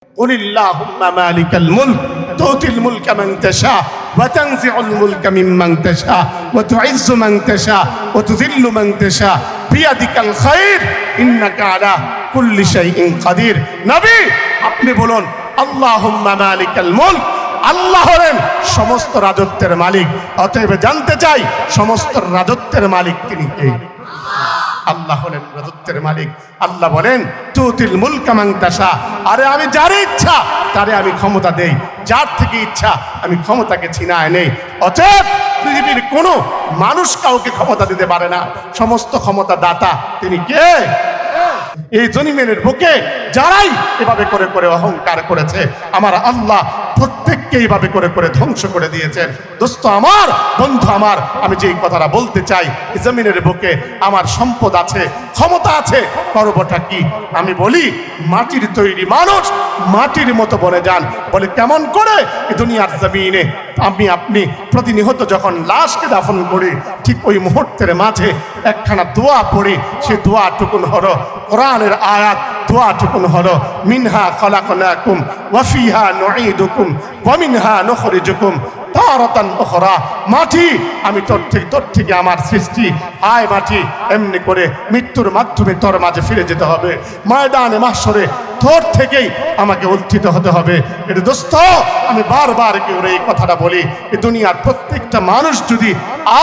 قل اللهم مالك الملك تؤتي الملك من تشاء وتنزع الملك ممن تشاء وتعز من تشاء وتذل من تشاء بيدك الخير إنك على كل شيء قدير। নবী আপনি বলুন আল্লাহুম্মা মালিকাল মুলক, আল্লাহ হলেন সমস্ত রাজত্বের মালিক। অতএব জানতে চাই সমস্ত রাজত্বের মালিক তিনি কে? আল্লাহ হলেন রাজত্বের মালিক। আল্লাহ বলেন তুতিল মুলকা মান তাশা, আরে আমি যার ইচ্ছা তারে আমি ক্ষমতা দেই, যার থেকে ইচ্ছা আমি ক্ষমতাকে ছিনায় নেই। অতএব পৃথিবীর কোনো মানুষ কাউকে ক্ষমতা দিতে পারে না, সমস্ত ক্ষমতা দাতা তিনি কে? এই জমিনের বুকে যারাই এভাবে করে করে অহংকার করেছে আমার আল্লাহ প্রত্যেককে এইভাবে করে করে ধ্বংস করে দিয়েছেন। দোস্ত আমার, বন্ধু আমার, আমি যেই কথাটা বলতে চাই, এই জমিনের বুকে আমার সম্পদ আছে, ক্ষমতা আছে, করবটা কি? আমি বলি মাটির তৈরি মানুষ মাটির মতো বনে যান। বলে কেমন করে? এই দুনিয়ার জমিনে আমি আপনি প্রতিনিয়ত যখন লাশকে দাফন করি, ঠিক ওই মুহূর্তের মাঝে একখানা দোয়া পড়ি, সে দোয়াটুকুন হলো কোরআনের আয়াত, দোয়াটুকুন হলো মিনহা খলাকনাকুম ওয়া ফিহা নুঈদুকুম ওয়া মিনহা নুখরিজুকুম তারাতান উখরা। মাটি আমি তোর থেকে আমার সৃষ্টি, আয় মাটি, এমনি করে মৃত্যুর মাধ্যমে তোর মাঝে ফিরে যেতে হবে, ময়দানে মাহশরে তোর থেকেই আমাকে উত্থিত হতে হবে। এটা দোস্ত আমি বারবার করে এই কথাটা বলি, এই দুনিয়ার প্রত্যেকটা মানুষ যদি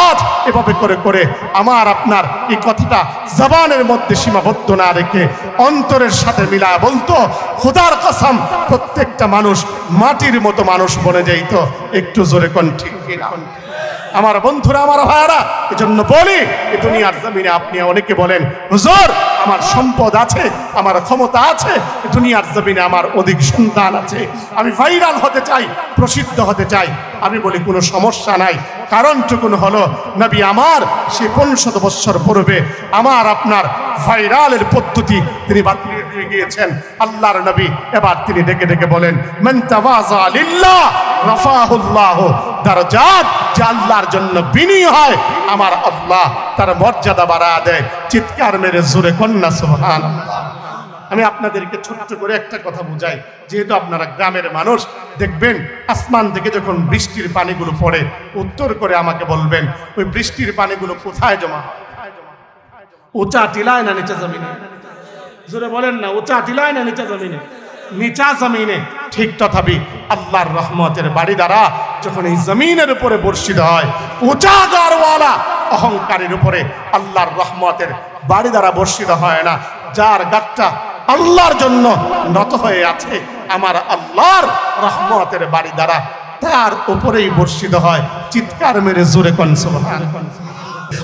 আজ এভাবে করে করে আমার আপনার এই কথাটা জবানের মধ্যে সীমাবদ্ধ না রেখে অন্তরের সাথে মিলায় বলতো, খোদার কসম প্রত্যেকটা মানুষ মাটির মতো মানুষ বনে যাইত। একটু জোরে কোন ঠিক কিনা? আমার বন্ধুরা, আমার ভাইয়ারা, এজন্য বলি এই দুনিয়ার জমিনে আপনি অনেকে বলেন হুজুর আমার সম্পদ আছে, আমার ক্ষমতা আছে, এই দুনিয়ার জমিনে আমার অধিক সন্তান আছে, আমি ভাইরাল হতে চাই, প্রসিদ্ধ হতে চাই। আমি বলি কোনো সমস্যা নাই। কারণটুকুন হলো নবী আমার সে ৫০ বৎসর পূর্বে আমার আপনার ভাইরালের পদ্ধতি তিনি বাতিল দিয়ে গিয়েছেন। আল্লাহর নবী এবার তিনি ডেকে ডেকে বলেন মান তাওয়াযা লিল্লাহ রাফাহুল্লাহ দারাজাত, যে আল্লাহর জন্য বিনয়ী হয় আমার আল্লাহ তার মর্যাদা বাড়ায় দেয়। চিৎকার মেরে জোরে কন্যা সুবহানাল্লাহ। আমি আপনাদেরকে ছোট্ট করে একটা কথা বুঝাই, যেহেতু আপনারা গ্রামের মানুষ, দেখবেন আসমান থেকে যখন বৃষ্টির পানিগুলো পড়ে উত্তর করে আমাকে বলবেন ওই বৃষ্টির পানিগুলো কোথায় জমা? উঁচা টিলায় না নিচা জমিনে? জোরে বলেন না, উঁচা টিলায় না নিচা জমিনে? নিচা জমিনে। ঠিক তথাপি আল্লাহর রহমতের বাড়ি দ্বারা যখন এই জমিনের উপরে বর্ষিত হয়, উঁচা গারওয়ালা অহংকারের উপরে আল্লাহর রহমতের বাড়ি দ্বারা বর্ষিত হয় না। যার গাটটা আল্লাহর জন্য নত হয়ে আছে আমার আল্লাহর রহমতের বাড়ি দ্বারা তার উপরেই বর্ষিত হয়। চিৎকার মেরে জোরে কোন সুবহানাল্লাহ।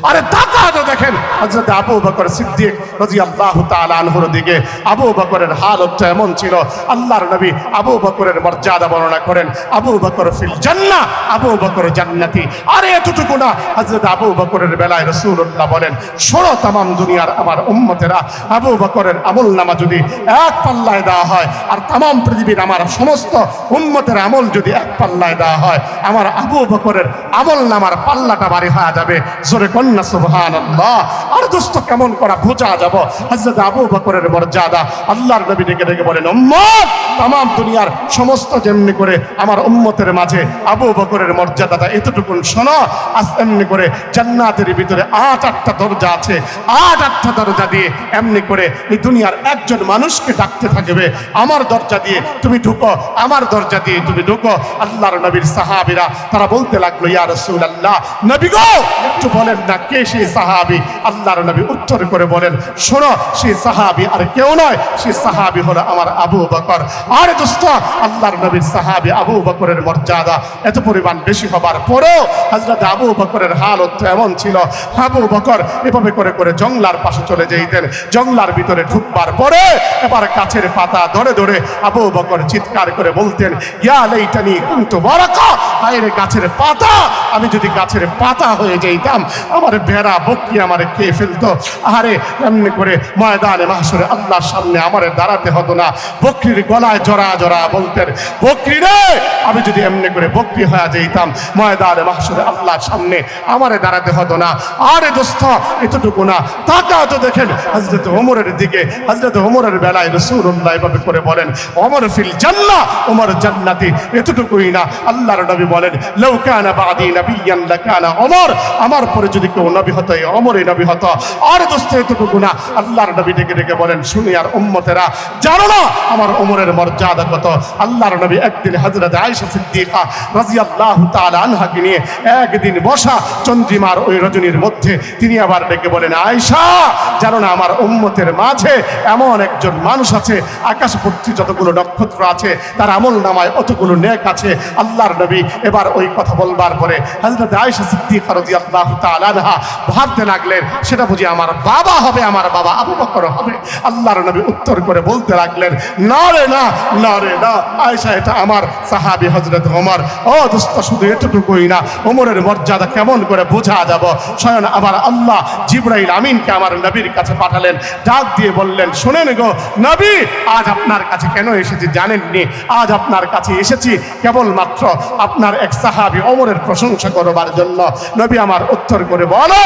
আরে তাকাতে দেখেন হযরত আবু বকর সিদ্দিক রাদিয়াল্লাহু তাআলা আনহুর দিকে। আবু বকরের হালতটা এমন ছিল, আল্লাহর নবী আবু বকরের মর্যাদা বর্ণনা করেন, আবু বকর ফিল জান্নাহ, আবু বকর জান্নাতি। আরে এতটুকু না, হযরত আবু বকরের বেলায় রাসূলুল্লাহ বলেন শোনো তামাম দুনিয়ার আমার উম্মতেরা, আবু বকরের আমলনামা যদি এক পাল্লায় দেওয়া হয় আর তামাম পৃথিবীর আমার সমস্ত উম্মতের আমল যদি এক পাল্লায় দেওয়া হয়, আমার আবু বকরের আমলনামার পাল্লাটা ভারী হয়ে যাবে। জোরে কন্যা সুবহানাল্লাহ। আর দোস্ত কেমন করা বোঝা যাব হযরত আবু বকরের মর্যাদা? আল্লাহর নবী ডেকে ডেকে বলেন উম্মত, তামাম দুনিয়ার সমস্ত যেমনি করে আমার উম্মতের মাঝে আবু বকরের মর্যাদাটা এতটুকুন শোনো। আজ এমনি করে জান্নাতের ভিতরে ৮টা দরজা আছে, ৮টা দরজা দিয়ে এমনি করে এই দুনিয়ার একজন মানুষকে ডাকতে থাকবে, আমার দরজা দিয়ে তুমি ঢুকো, আমার দরজা দিয়ে তুমি ঢুকো। আল্লাহর নবীর সাহাবীরা তারা বলতে লাগলো ইয়া রাসূলুল্লাহ, নবী গো একটু বলেন না কে সেই সাহাবী? আল্লাহর নবী উত্তর করে বলেন শোনো, সেই সাহাবী আর কেউ নয়, সেই সাহাবী হলো আমার আবু বকর। আর দোস্ত আল্লাহর নবীর সাহাবী আবু বকরের মর্যাদা এত পরিমাণ বেশি হবার পরেও হযরত আবু বকরের হালত এমন ছিল, আবু বকর এভাবে করে করে জংলার পাশে চলে যেতেন। জংলার ভিতরে ঢুকবার পরে এবার গাছের পাতা ধরে ধরে আবু বকর চিৎকার করে বলতেন ইয়া লাইতানি কুনতু বারাকা হায়রে গাছের পাতা, আমি যদি গাছের পাতা হয়ে যাইতাম, আমার ভেড়া বকরি আমারে খেয়ে ফেলতো। আরে এমনি করে ময়দানে মাহশরে আল্লাহর সামনে আমারে দাঁড়াতে হতো না। বকরির গলায় জড়া জড়া বলতেন, বকরি রে, আমি যদি এমনি করে বকরি হয়ে যাইতাম, ময়দানে মাহশরে আল্লাহর সামনে আমারে দাঁড়াতে হতো না। আরে দোস্ত, এতটুকু না, তাকাও তো দেখেন হযরত ওমরের দিকে। হযরত ওমরের বেলায় রাসূলুল্লাহ এভাবে করে বলেন, ওমর ফিল জান্নাহ, ওমর জান্নাতি। এতটুকুই না, আল্লাহর নবী বলেন, লাউ কানা বাদি নাবিয়ান লাকানা ওমর, আমার পরে যদি কেউ নবী হতো এই ওমরই নবী হতো। আর দোস্ত এতটুকু না, আল্লাহর নবী ডেকে ডেকে বলেন, শুনি আর উম্মতেরা, জানো না আমার ওমরের মর্যাদা কত? আল্লাহর নবী একদিন হযরত আয়েশা সিদ্দিকা রাদিয়াল্লাহু তাআলা আনহাকে নিয়ে একদিন বসা চন্দ্রিমার ওই রজনীর মধ্যে তিনি আবার ডেকে বলেন, আয়েশা, জানো না আমার উম্মতের মাঝে এমন একজন মানুষ আছে, আকাশবর্তী যতগুলো নক্ষত্র আছে তার আমল নামায় অতগুলো নেক আছে। আল্লাহর নবী এবার ওই কথা বলবার পরে হযরত আয়েশা সিদ্দিকা রাদিয়াল্লাহু তাআলা আনহা ভাবতে লাগলেন, সেটা বুঝি আমার বাবা হবে, আমার বাবা আবু বকর হবে। আল্লাহর নবী উত্তর করে বলতে লাগলেন, না রে না, না রে না আয়েশা, এটা আমার সাহাবী হযরত ওমর। ও দোস্ত, শুধু এতটুকুই না, ওমরের মর্যাদা কেমন করে বোঝা যাব? স্বয়ং আবার আল্লাহ জিবরাইল আমিনকে আমার নবীর কাছে পাঠালেন, ডাক দিয়ে বললেন, শোনেন গো নবী, আজ আপনার কাছে কেন এসেছি জানেননি? আজ আপনার কাছে এসেছি কেবলমাত্র আপনার এক সাহাবী ওমরের প্রশংসা করবার জন্য। নবী আমার উত্তর করে বলো।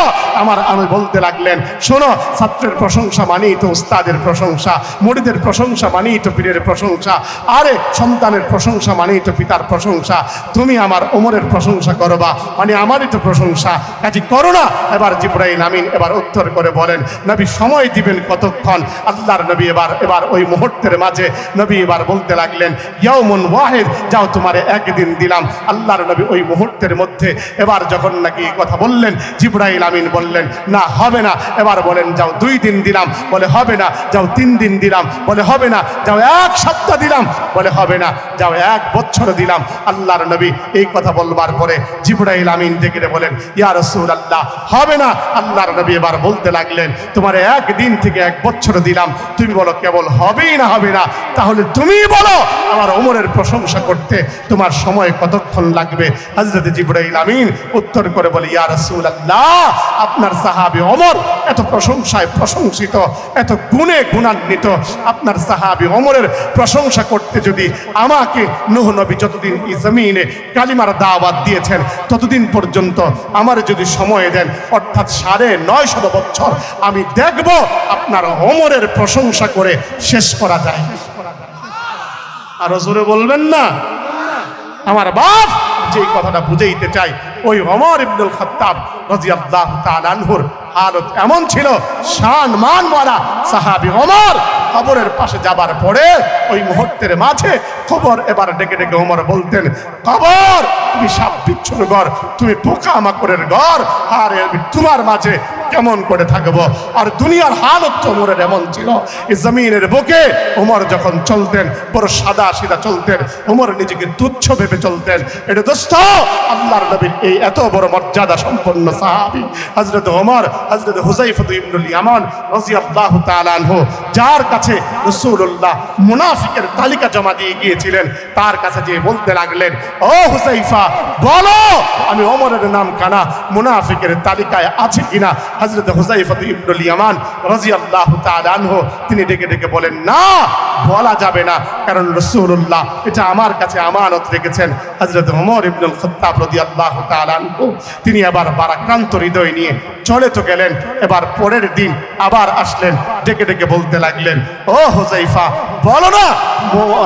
আমি বলতে লাগলেন, শোনো, ছাত্রের প্রশংসা মানেই তো উস্তাদের প্রশংসা, মুরিদের প্রশংসা মানেই তো পীরের প্রশংসা, আরে সন্তানের প্রশংসা মানেই তো পিতার প্রশংসা। তুমি আমার ওমরের প্রশংসা করবা মানে আমারই তো প্রশংসা, কাজে করো না। এবার জিবরাইল আমিন এবার উত্তর করে বলেন, নবী সময় দিবেন কতক্ষণ? আল্লাহর নবী এবার ওই মুহূর্তের মাঝে নবী এবার বলতে লাগলেন, ইয়াউমুন ওয়াহিদ, যাও তোমারে একদিন দিলাম। আল্লাহর নবী ওই মুহূর্তের মধ্যে এবার যখন নাকি কথা বললেন, জিবরাইল আমিন বললেন, না হবে না। এবার বলেন, যাও 2 দিন দিলাম, বলে হবে না। যাও 3 দিন দিলাম, বলে হবে না। যাও 1 সপ্তাহ দিলাম, বলে হবে না। যাও 1 বছর দিলাম। আল্লাহর নবী এই কথা বলবার পরে জিবরাইল আমিন ডেকে বলেন, ইয়া রাসূলুল্লাহ, হবে না। আল্লাহর নবী এবার বলতে লাগলেন, তোমার 1 দিন থেকে 1 বছর দিলাম, তুমি বলো কেবল হবেই না হবে না, তাহলে তুমি বলো আমার ওমরের প্রশংসা করতে তোমার সময় কতক্ষণ লাগবে? হযরত জিবরাইল আমিন উত্তর করে বলে, ইয়া রাসূলুল্লাহ, আপনার সাহাবী ওমর এত প্রশংসায় প্রশংসিত, এত গুণে গুণান্বিত, আপনার সাহাবী ওমরের প্রশংসা করতে যদি আমাকে নূহ নবী যতদিন এই জমিনে কালিমার দাওয়াত দিয়েছেন ততদিন পর্যন্ত আমার যদি সময় দেন, অর্থাৎ 950 বছর, আমি দেখব আপনার ওমরের প্রশংসা করে শেষ করা যায়। আর জোরে বলবেন না? আমার বাপ যে কথাটা বুঝাইতে চাই, ওই ওমর ইবনুল খাত্তাব রাদিয়াল্লাহু তাআলা আনহুর হালত এমন ছিল, শান মান ওয়ালা সাহাবী ওমর কবরের পাশে যাবার পরে ওই মুহূর্তের মাঝে কবর এবার ডেকে ডেকে ওমর বলতেন, কবর তুমি সাপ বিচ্ছুর ঘর, তুমি পোকা মাকড়ের ঘর, আর আমি তোমার মাঝে কেমন করে থাকবো? আর দুনিয়ার হালত ওমরের এমন ছিল, এই জমিনের বুকে ওমর যখন চলতেন বড় সাদা সিধা চলতেন, ওমর নিজেকে তুচ্ছ ভেবে চলতেন। এটা দোস্ত, আল্লাহর নবীর এই এত বড় মর্যাদা সম্পন্ন সাহাবী হযরত ওমর, হযরত হুযায়ফা ইবনুল ইয়ামান রাদিয়াল্লাহু তাআলা আনহু, যার কাছে রাসূলুল্লাহ মুনাফিকের তালিকা জমা দিয়ে গিয়েছিলেন, তার কাছে যে বলতে লাগলেন, ও হুযায়ফা, বলো আমি ওমরের নাম কানা মুনাফিকের তালিকায় আছে কিনা? হযরত হুযায়ফা ইবনুল ইয়ামান রাদিয়াল্লাহু তাআলা আনহু তিনি ডেকে ডেকে বলেন, না, বলা যাবে না, কারণ রাসূলুল্লাহ এটা আমার কাছে আমানত রেখেছেন। হযরত ওমর ইবনুল খাত্তাব রাদিয়াল্লাহু তাআলা আনহু তিনি আবার বারাক্রান্ত হৃদয় নিয়ে চলে তো গেলেন। এবার পরের দিন আবার আসলেন, ডেকে ডেকে বলতে লাগলেন, ও হুযায়ফা, বলো না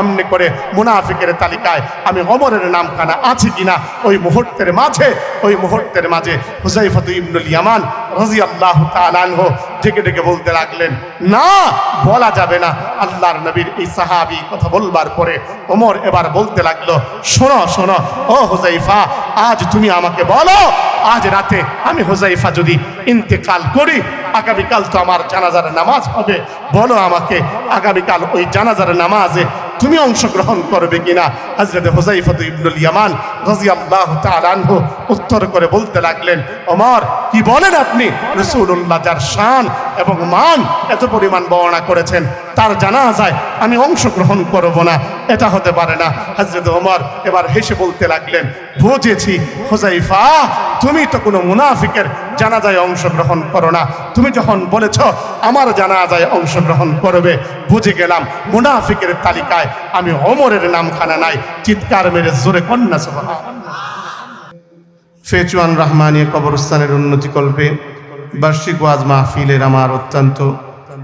এমনি করে মুনাফিকের তালিকায় আমি ওমরের নাম কানা আছে কিনা? ওই মুহূর্তের মাঝে হুযায়ফা ইবনুল ইয়ামান রাদিয়াল্লাহু তাআলা আনহু ডেকে ডেকে বলতে লাগলেন, না, বলা যাবে না। আল্লাহর নবীর এই সাহাবী কথা বলবার পরে ওমর এবার বলতে লাগলো, শোনো শোনো ও হুযায়ফা, আজ তুমি আমাকে বলো, আজ রাতে আমি হুযায়ফা যদি ইন্তেকাল করি, আগামীকাল তো আমার জানাজার নামাজ হবে, বলো আমাকে আগামীকাল ওই জানাজার নামাজে তুমি অংশগ্রহণ করবে কিনা? হযরত হুযায়ফা ইবনুল ইয়ামান রাদিয়াল্লাহু তাআলা আনহু উত্তর করে বলতে লাগলেন, ওমর কি বলেন আপনি? রাসূলুল্লাহ যার শান এবং মান এত পরিমাণ বর্ণনা করেছেন, তার জানাজায় আমি অংশগ্রহণ করব না, এটা হতে পারে না। হযরত ওমর এবার হেসে বলতে লাগলেন, বুঝেছি হুযায়ফা, তুমি তো কোনো মুনাফিকের জানাজায় অংশগ্রহণ করো না। তুমি যখন বলেছ আমার জানাজায় অংশগ্রহণ করবে, বুঝে গেলাম মুনাফিকের তালিকায় আমি ওমরের নামখানা নাই। চিৎকার মেরে জোরে কন্যা সুবহানাল্লাহ। ফেচুয়ান রহমানিয়া কবরস্থানের উন্নতিকল্পে বার্ষিক ওয়াজ মাহফিলের আমার অত্যন্ত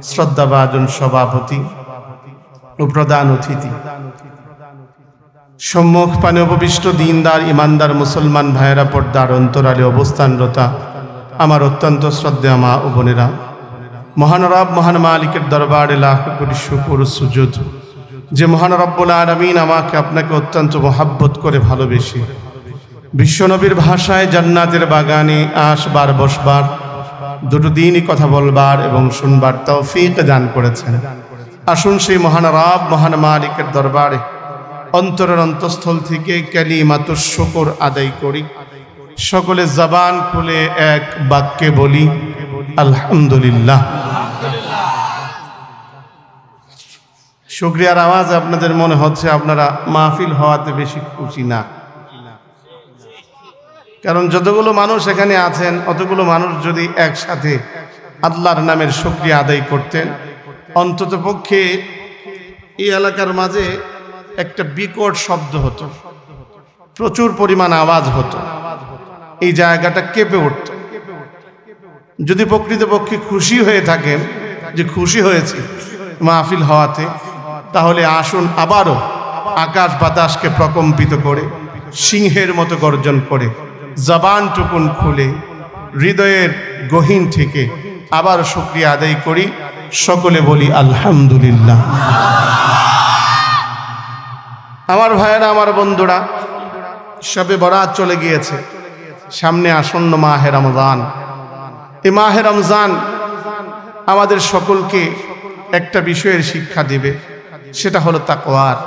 শ্রদ্ধাভাজন সভাপতি ও প্রধান অতিথি, সম্মুখ পানে উপবিষ্ট দিনদার ইমানদার মুসলমান ভাইয়েরা, পর্দার অন্তরালে অবস্থানরতা আমার অত্যন্ত শ্রদ্ধেয় মা ও বোনেরা, মহান রব মহান মালিকের দরবারে লাখ কোটি শুকর ও সুজুদ, যে মহান রব্বুল আলামিন আমাকে আপনাকে অত্যন্ত মহাব্বত করে ভালোবেসে বিশ্বনবীর ভাষায় জান্নাতের বাগানে আসবার বসবার, দুটো দিনই কথা বলবার এবং শুনবার তৌফিক দান করেছেন। আসুন সেই মহান রব মহান মালিকের দরবারে অন্তরের অন্তঃস্থল থেকে কালিমাতুশ শুকর আদায় করি। সকলে জবান খুলে এক বাক্যে বলি আলহামদুলিল্লাহ। শুকরিয়ার আওয়াজ আপনাদের মনে হচ্ছে আপনারা মাহফিল হওয়াতে বেশি খুশি না, কারণ যতগুলো মানুষ এখানে আছেন অতগুলো মানুষ যদি একসাথে আল্লাহর নামের শুকরিয়া আদায় করতেন, অন্তত পক্ষে এই এলাকার মাঝে একটা বিকট শব্দ হতো, প্রচুর পরিমাণ আওয়াজ হতো, এই জায়গাটা কেঁপে উঠত। যদি প্রকৃতপক্ষে খুশি হয়ে থাকেন যে খুশি হয়েছি মাহফিল হওয়াতে, তাহলে আসুন আবারও আকাশ বাতাসকে প্রকম্পিত করে সিংহের মতো গর্জন করে জবান টুকুন খুলে হৃদয়ের গহীন থেকে আবার শুকরিয়া আদায় করি। সকলে বলি আলহামদুলিল্লাহ। আমার ভাইয়েরা, আমার বন্ধুরা, শবে বরাত চলে গিয়েছে, সামনে আসন্ন মাহে রমজান। এই মাহে রমজান আমাদের সকলকে একটা বিষয়ের শিক্ষা দিবে, সেটা হলো তাকওয়ার।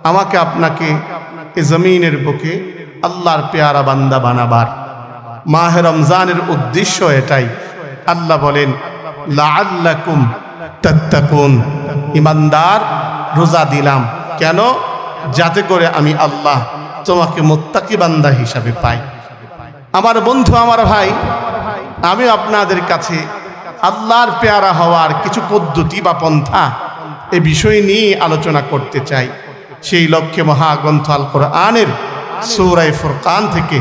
আমাকে আপনাকে এই জমিনের বুকে আল্লাহর পেয়ারা বান্দা বানাবার মাহে রমজানের উদ্দেশ্য এটাই। আল্লাহ বলেন লাআল্লাকুম তাত্তাকুন, ইমানদার রোজা দিলাম কেন? যাতে করে আমি আল্লাহ তোমাকে মুত্তাকি বান্দা হিসাবে পাই। আমার বন্ধু, আমার ভাই, আমি আপনাদের কাছে আল্লাহর পেয়ারা হওয়ার কিছু পদ্ধতি বা পন্থা এই বিষয় নিয়ে আলোচনা করতে চাই। সেই লক্ষ্যে মহাগ্রন্থ আল কোরআনের সূরা ফুরকান থেকে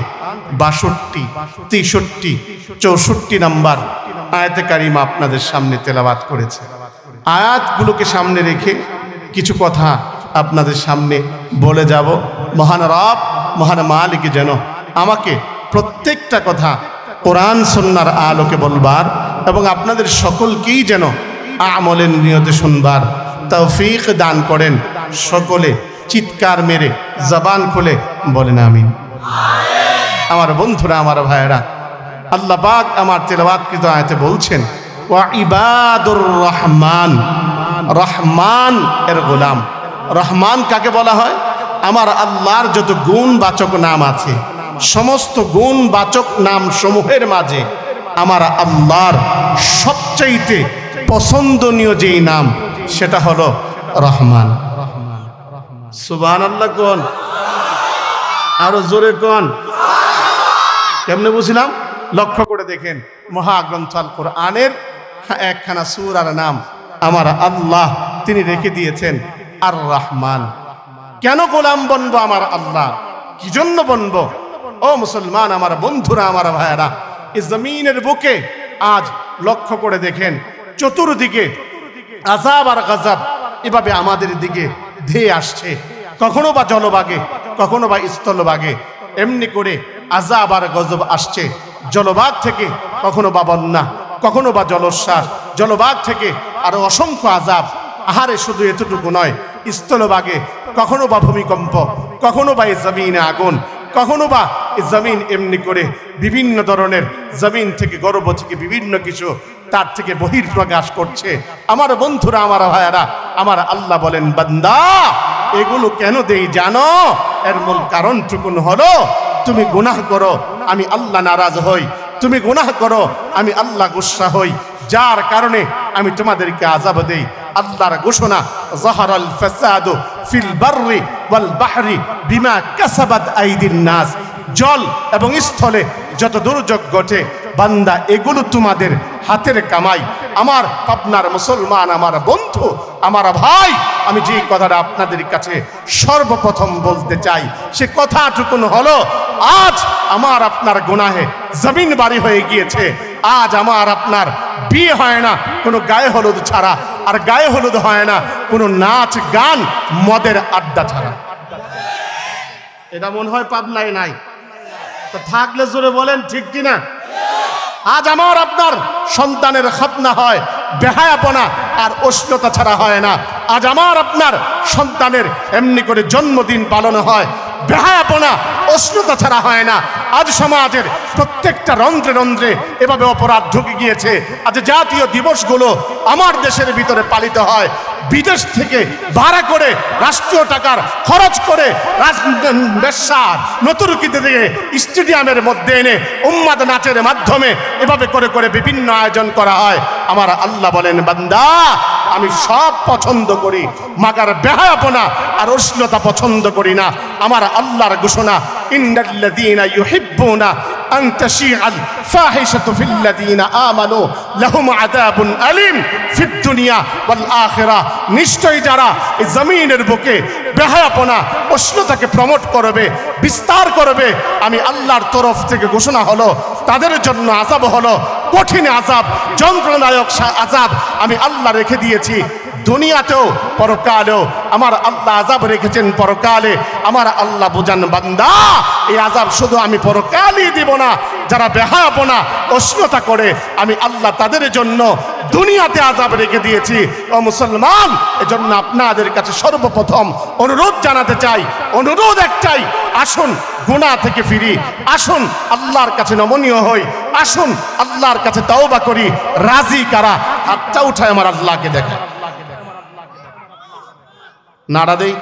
62, 63, 64 নম্বর আয়াতে কারিমা আপনাদের সামনে তেলাওয়াত করেছে। আয়াতগুলোকে সামনে রেখে কিছু কথা আপনাদের সামনে বলে যাব। মহান রব মহান মালিক যেন আমাকে প্রত্যেকটা কথা কোরআন সুন্নাহর আলোকে বলবার এবং আপনাদের সকলকেই যেন আমলের নিয়তে শুনবার তৌফিক দান করেন। সকলে চিৎকার মেরে জবান খুলে বলেন আমিন। আমার বন্ধুরা, আমার ভাইয়েরা, আল্লাহ পাক আমার তেলাওয়াতকৃত আয়াতে বলছেন ওয়া ইবাদুর রহমান, রহমান এর গোলাম। রহমান কাকে বলা হয়? আমার আল্লাহর যত গুণবাচক নাম আছে, সমস্ত গুণবাচক নাম সমূহের মাঝে আমার আল্লাহর সবচাইতে পছন্দনীয় যেই নাম সেটা হলো রহমান। সুবহানাল্লাহ কোন? আরো জোরে কোন? কেমনে বুঝলাম? লক্ষ্য করে দেখেন, মহাগ্রন্থ আল কোরআনের একখানা সূরার নাম আমার আল্লাহ তিনি রেখে দিয়েছেন আর রহমান। কেন গোলাম বনবো আমার আল্লাহ? কি জন্য বনবো? ও মুসলমান, আমার বন্ধুরা, আমার ভাইয়েরা, এই জমিনের বুকে আজ লক্ষ্য করে দেখেন চতুর্দিকে আযাব আর গজব এভাবে আমাদের দিকে ধেয়ে আসছে। কখনো বা জলভাগে, কখনো বা স্থলভাগে, এমনি করে আযাব আর গজব আসছে। জলভাগ থেকে কখনো বা বন্যা, কখনো বা জলোচ্ছ্বাস, জলভাগ থেকে আরো অসংখ্য আযাব। আহারে শুধু এতটুকু নয়, স্থলভাগে কখনো বা ভূমিকম্প, কখনো বা এই জমিনে আগুন, কখনো বা এই জমিন এমনি করে বিভিন্ন ধরনের জমিন থেকে গর্ভ থেকে বিভিন্ন কিছু তার থেকে বহির্প্রকাশ করছে। আমার বন্ধুরা, আমার ভাইয়ারা, আমার আল্লাহ বলেন বান্দা এগুলো কেন দেই জানো? এর মূল কারণটুকুন হলো তুমি গুনাহ করো, আমি আল্লাহ নারাজ হই, তুমি গুনাহ করো, আমি আল্লাহ গুসা হই, যার কারণে আমি তোমাদেরকে আযাব দেই। আল্লাহর ঘোষণা, যাহারাল ফাসাদু ফিল বাররি ওয়াল বাহরি বিমা কাসাবাত আইদিন নাস। জল এবং স্থলে যত দুর্যোগ ঘটে বান্দা, এগুলো তোমাদের হাতের কামাই। আমার আপনার মুসলমান, আমার বন্ধু, আমার ভাই, আমি যে কথাটা আপনাদের কাছে সর্বপ্রথম বলতে চাই, সে কথাটুকুন হলো, আজ আমার আপনার গুনাহে জমিন বাড়ি হয়ে গিয়েছে। আজ আমার আপনার বিয়ে হয় না কোনো গায়ে হলুদ ছাড়া, আর গায়ে হলুদ হয় না কোনো নাচ গান মদের আড্ডা ছাড়া। এটা মনে হয় পাবনায় নাই, তো থাকলে জোরে বলেন ঠিক কিনা। আজ আমার আপনার সন্তানের খাতনা হয় বেহায়াপনা আর অশ্লীলতা ছাড়া হয় না। আজ আমার আপনার সন্তানের এমনি করে জন্মদিন পালন হয় বেহায়াপনা অশ্লীলতা ছাড়া হয় না। আজ সমাজের প্রত্যেকটা রন্ধ্রে রন্ধ্রে এভাবে অপরাধ ঢুকে গিয়েছে। আজ জাতীয় দিবসগুলো আমার দেশের ভিতরে পালিত হয়, বিদেশ থেকে ভাড়া করে রাষ্ট্রীয় টাকার খরচ করে নতুরকিতে দিয়ে স্টেডিয়ামের মধ্যে এনে উম্মাদ নাচের মাধ্যমে এভাবে করে করে বিভিন্ন আয়োজন করা হয়। আমার আল্লাহ বলেন, বান্দা আমি সব পছন্দ করি, মাগার বেহায়াপনা আর অশ্লীলতা পছন্দ করি না। আমার আল্লাহর ঘোষণা, ইন্নাল্লাযীনা ইউহিব্বুনা আন তাশিআল ফাহিশাতু ফিল্লাযীনা আমানু লাহুম আযাবুন আলীম ফিদ দুনিয়া ওয়াল আখিরাহ। নিশ্চয়ই যারা এই জমিনের বুকে বেহায়াপনা অশ্লীলতাকে প্রমোট করবে, বিস্তার করবে, আমি আল্লাহর তরফ থেকে ঘোষণা হলো তাদের জন্য আযাব হলো কঠিন আযাব, যন্ত্রণাদায়ক আযাব আমি আল্লাহ রেখে দিয়েছি দুনিয়াতেও পরকালেও। আমার আল্লাহ আযাব রেখেছেন পরকালে। আমার আল্লাহ বুঝান, বান্দা এই আযাব শুধু আমি পরকালই দিব না, যারা বেহায়াপনা অশ্লীলতা করে আমি আল্লাহ তাদের জন্য দুনিয়াতে আযাব রেখে দিয়েছি। ও মুসলমান, এজন্য আপনাদের কাছে সর্বপ্রথম অনুরোধ জানাতে চাই, অনুরোধ একটাই, আসুন গুনাহ থেকে ফিরি, আসুন আল্লাহর কাছে নমনীয় হই, আসুন আল্লাহর কাছে তওবা করি। রাজি কারা? হাতটা উঠায় আমার আল্লাহকে দেখা। নারা দেই,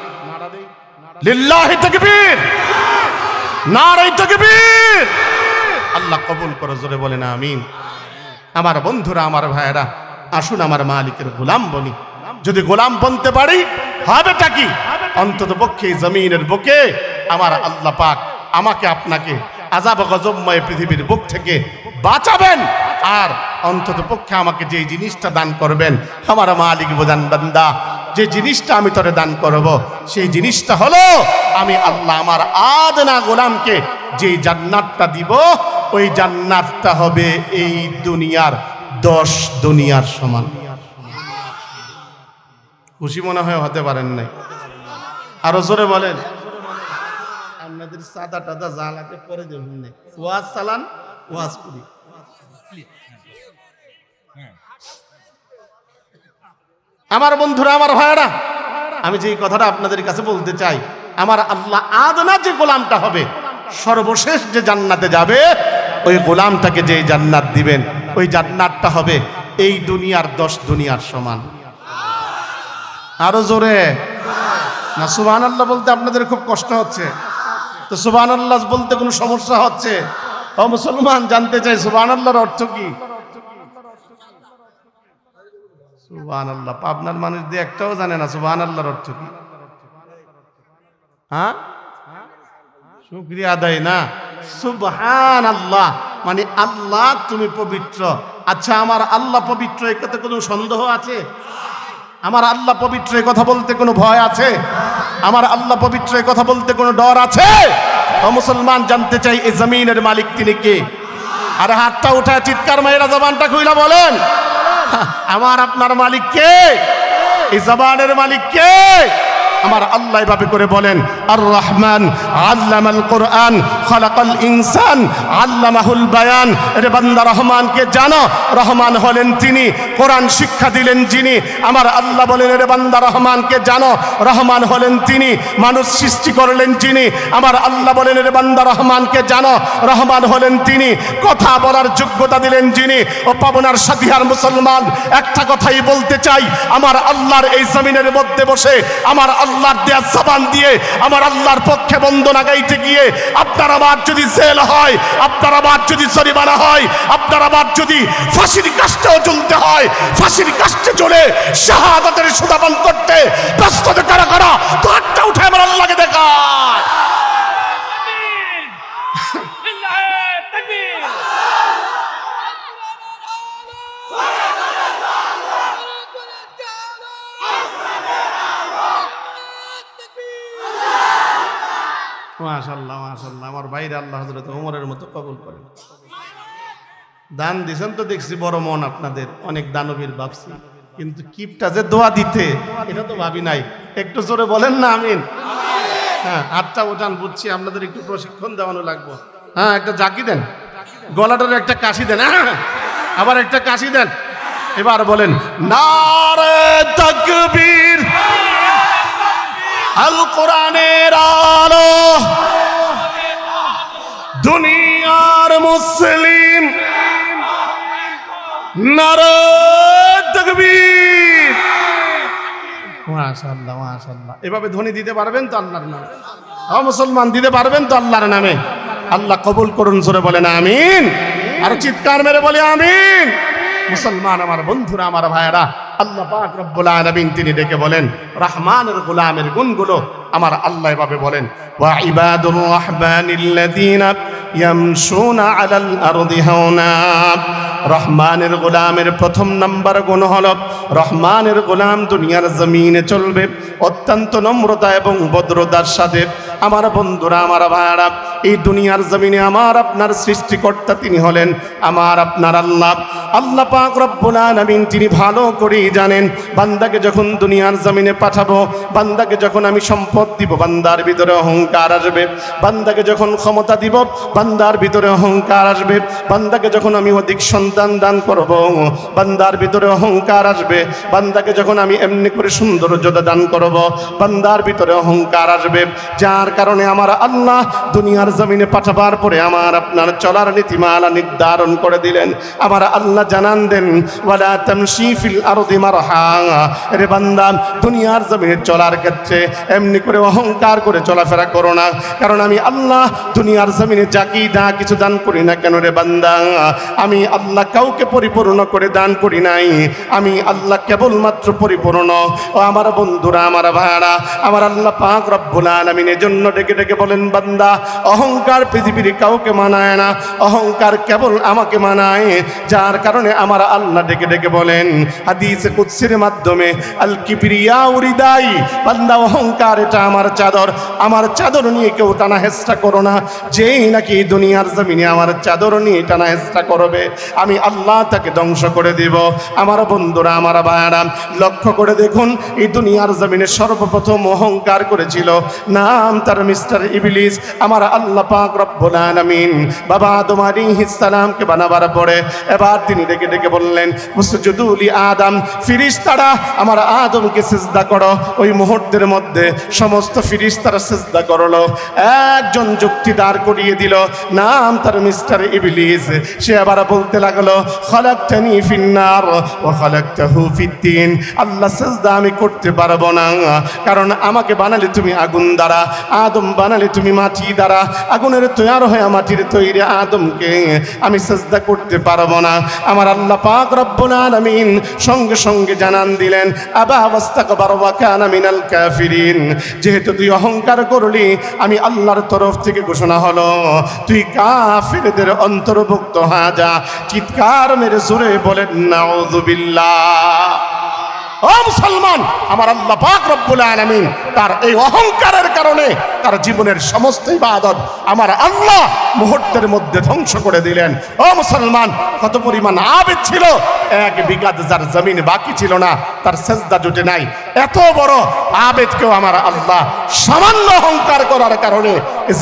লিল্লাহি তাকবীর, নারায়ে তাকবীর। আল্লাহ কবুল করে, জোরে বলেন আমিন। আমার বন্ধুরা, আমার ভাইয়েরা, আসুন আমার মালিকের গোলাম বনি। যদি গোলাম বনতে পারি হবেটা কি? অন্তত পক্ষে জমিনের বুকে আমার আল্লাহ পাক আমাকে আপনাকে আযাব গজবময় পৃথিবীর বুক থেকে বাঁচাবেন। আর অন্তত পক্ষে আমাকে যে জিনিসটা দান করবেন, আমার মালিক বোঝান, বান্দা যে জিনিসটা আমি তোরে দান করব, সেই জিনিসটা হলো আমি আল্লাহ আমার আদনা গোলামকে যে জান্নাতটা দিব, ওই জান্নাতটা হবে এই দুনিয়ার 10 দুনিয়ার সমান। খুশি মনে হয় হতে পারেন নাই? আরো জোরে বলেন। আপনাদের সাদা টাদা যা লাগে পরে দেবেন না, ওয়াজ চালান, ওয়াজ করি। আমার বন্ধুরা, আমার ভাইয়েরা, আমি যে কথাটা আপনাদের কাছে বলতে চাই, আমার আল্লাহ আদনা যে গোলামটা হবে, সর্বশেষ যে জান্নাতে যাবে, ওই গোলামটাকে যে জান্নাত দিবেন, ওই জান্নাতটা হবে এই দুনিয়ার 10 দুনিয়ার সমান। আরো জোরে না সুবহানাল্লাহ বলতে আপনাদের খুব কষ্ট হচ্ছে? তো সুবহানাল্লাহ বলতে কোনো সমস্যা হচ্ছে? ও মুসলমান, জানতে চাই সুবহানাল্লাহর অর্থ কি? সুবহানাল্লাহ, পাবনার মানুষ দিয়ে একটাও জানে না সুবহানাল্লাহর অর্থ কি। হ্যাঁ, শুকরিয়া আদায় না। সুবহানাল্লাহ মানে আল্লাহ তুমি পবিত্র। আচ্ছা, আমার আল্লাহ পবিত্র, এ কথা কোনো সন্দেহ আছে? আমার আল্লাহ পবিত্র, এ কথা বলতে কোনো ভয় আছে? আমার আল্লাহ পবিত্র, এ কথা বলতে কোনো ডর আছে? ও মুসলমান, জানতে চাই এই জমিনের মালিক তিনি কে? আর হাতটা উঠায় চিৎকার মাইরা জবানটা খুইলা বলেন, আমার আপনার মালিক কে? এই জবানের মালিক কে? আমার আল্লাহ এভাবে করে বলেন, আর রহমান আল্লামাল কোরআন খালাকাল ইনসান আল্লামাহুল বায়ান। এর বান্দা, রহমানকে জানো, রহমান হলেন তিনি, কোরআন শিক্ষা দিলেন যিনি। আমার আল্লাহ বলেন, এর বান্দা রহমানকে জানো, রহমান হলেন তিনি, মানুষ সৃষ্টি করলেন যিনি। আমার আল্লাহ বলেন, এর বান্দা রহমানকে জানো, রহমান হলেন তিনি, কথা বলার যোগ্যতা দিলেন যিনি। ও পাবনার সাথীহার মুসলমান, একটা কথাই বলতে চাই, আমার আল্লাহর এই জমিনের মধ্যে বসে আমার আল্লাহর দেয়া জবান দিয়ে আমার আল্লাহর পক্ষে বন্দনা গাইতে গিয়ে আপনারা আবার যদি জেল হয়, আপনার আবার যদি জরিমানা হয়, আপনার আবার যদি ফাঁসির কাষ্ঠেও ঝুলতে হয়, ফাঁসির কাষ্ঠে ঝুলে শাহাদাতের সুদাপান করতে প্রস্তুত কারা কারা তো হাতটা উঠে আমার আল্লাহকে দেখায়। মাশাআল্লাহ মাশাআল্লাহ, আমার ভাইরা আল্লাহ হযরত ওমরের মতো কবুল করেন। দান দিছেন তো দেখছি, বড় মন আপনাদের, অনেক দানবীর ভাবছি, কিন্তু কিপটা যে দোয়া দিতে এটা তো ভাবি নাই। একটু জোরে বলেন না আমিন। হ্যাঁ, হাতটা উঠান, বুঝছি আপনাদের একটু প্রশিক্ষণ দেওয়ানো লাগবে। হ্যাঁ, একটা জাকি দেন, গলাটার একটা কাশি দেন, হ্যাঁ আবার একটা কাশি দেন। এবার বলেন নারে তাকবীর, আল কোরআনের আলো, দুনিয়ার মুসলিম, নারে তাকবীর। মাশাআল্লাহ মাশাআল্লাহ। এভাবে ধ্বনি দিতে পারবেন তো আল্লাহর নামে? মুসলমান দিতে পারবেন তো আল্লাহর নামে? আল্লাহ কবুল করুন, জোরে বলেন আমিন। আর চিৎকার মেরে বলে আমিন। মুসলমান আমার বন্ধুরা, আমার ভাইয়েরা, আল্লাহ পাক রব্বুল আলামিন তিনি ডেকে বলেন রহমানের গোলামের গুণগুলো আমার আল্লাহ এভাবে বলেন, ওয়া ইবাদুর রহমানিল্লাযীনা ইয়ামশুনা আলাল আরদি হাওনা। রহমানের গোলামের প্রথম নাম্বার গুণ হলো রহমানের গোলাম দুনিয়ার জমিনে চলবে অত্যন্ত নম্রতা এবং ভদ্রতার সাথে। আমার বন্ধুরা, আমার ভাইয়েরা, এই দুনিয়ার জমিনে আমার আপনার সৃষ্টিকর্তা তিনি হলেন আমার আপনার আল্লাহ। আল্লাহ পাক রব্বুল আলামিন তিনি ভালো করেই জানেন বান্দাকে যখন দুনিয়ার জমিনে পাঠাবো, বান্দাকে যখন আমি সম্পদ দিব, বান্দার ভিতরে অহংকার আসবে। বান্দাকে যখন ক্ষমতা দিব, বান্দার ভিতরে অহংকার আসবে। বান্দাকে যখন আমি অধিক সন্তান দান করব, বান্দার ভিতরে অহংকার আসবে। বান্দাকে যখন আমি এমনি করে সৌন্দর্যতা দান করব, বান্দার ভিতরে অহংকার আসবে। যার কারণে আমার আল্লাহ দুনিয়ার জমিনে পাঠাবার পরে আমার আপনার চলার নীতিমালা নির্ধারণ করে দিলেন। আমার আল্লাহ জানান দেন, ওয়ালা তামশি ফিল আরদি মারহা। রে বান্দা, দুনিয়ার জমিনে চলার ক্ষেত্রে এমনি করে অহংকার করে চলাফেরা করো না, কারণ আমি আল্লাহ দুনিয়ার জমিনে যাকেই যা কিছু দান করি না কেন রে বান্দা, আমি আল্লাহ কাউকে পরিপূর্ণ করে দান করি নাই। আমি আল্লাহ কেবলমাত্র পরিপূর্ণ। ও আমার বন্ধুরা, আমার ভাইরা, আমার আল্লাহ পাক রব্বুল আলামিন এজন্য ডেকে ডেকে বলেন, বান্দা অহংকার পৃথিবীর কাউকে মানায় না, অহংকার কেবল আমাকে মানায়। যার কারণে আমার আল্লাহ ডেকে ডেকে বলেন হাদিসে কুদসির মাধ্যমে, আল কিবরিয়া উরিদাই, বান্দা অহংকার এটা আমার চাদর, আমার চাদর নিয়ে কেউ টানা হেস্টা করো না। যেই নাকি দুনিয়ার জমিনে আমার চাদর নিয়ে টানা হেস্টা করবে, আমি আল্লাহ তাকে ধ্বংস করে দিব। আমার বন্ধুরা, আমার ভাইরা, লক্ষ্য করে দেখুন, এই দুনিয়ার জমিনে সর্বপ্রথম অহংকার করেছিল, নাম তার মিস্টার ইবলিস। আমার আল্লাহ পাক রব্বুল আলামিন বাবা আদম আলাইহিস সালামকে বানাবার পরে এবার তিনি ডেকে ডেকে বললেন, উসজুদু লি আদম, ফেরেশতারা আমার আদমকে সিজদা করো। ওই মুহূর্তের মধ্যে সমস্ত ফেরেশতারা সিজদা করলো। একজন যুক্তি দাঁড় করিয়ে দিল, নাম তার মিস্টার ইবলিস। সে আবার বলতে লাগলো, খালাকতানি ফিন্নার ওয়া খালাকতাহু ফিদ্দিন। আল্লাহ সিজদা আমি করতে পারবো না, কারণ আমাকে বানালে তুমি আগুন দ্বারা, আদম বানালে তুমি মাটি দ্বারা। আগুনের তৈরি হয়ে মাটির তৈরি আদমকে আমি সিজদা করতে পারবো না। আমার আল্লাহ পাক রব্বুল আলামিন সঙ্গে সঙ্গে জানান দিলেন, আবা ওয়াস্তাকবার ওয়া কানা মিনাল কাফিরিন। যেহেতু তুই অহংকার করলি, আমি আল্লাহর তরফ থেকে ঘোষণা হলো তুই কাফিরদের অন্তর্ভুক্ত হয়ে যা। চিৎকার মেরে জোরে বলেন নাউযুবিল্লাহ। ও মুসলমান, আমার আল্লাহ পাক রব্বুল আলামিন তার এই অহংকারের কারণে তার জীবনের সমস্ত ইবাদত আমার আল্লাহ মুহূর্তের মধ্যে ধ্বংস করে দিলেন। ও মুসলমান, কত পরিমাণ আবেদ ছিল, এক বিঘা যার জমিন বাকি ছিল না, তার সেজদা জুটে নাই। এত বড় আবেদকেও আমার আল্লাহ সামান্য অহংকার করার কারণে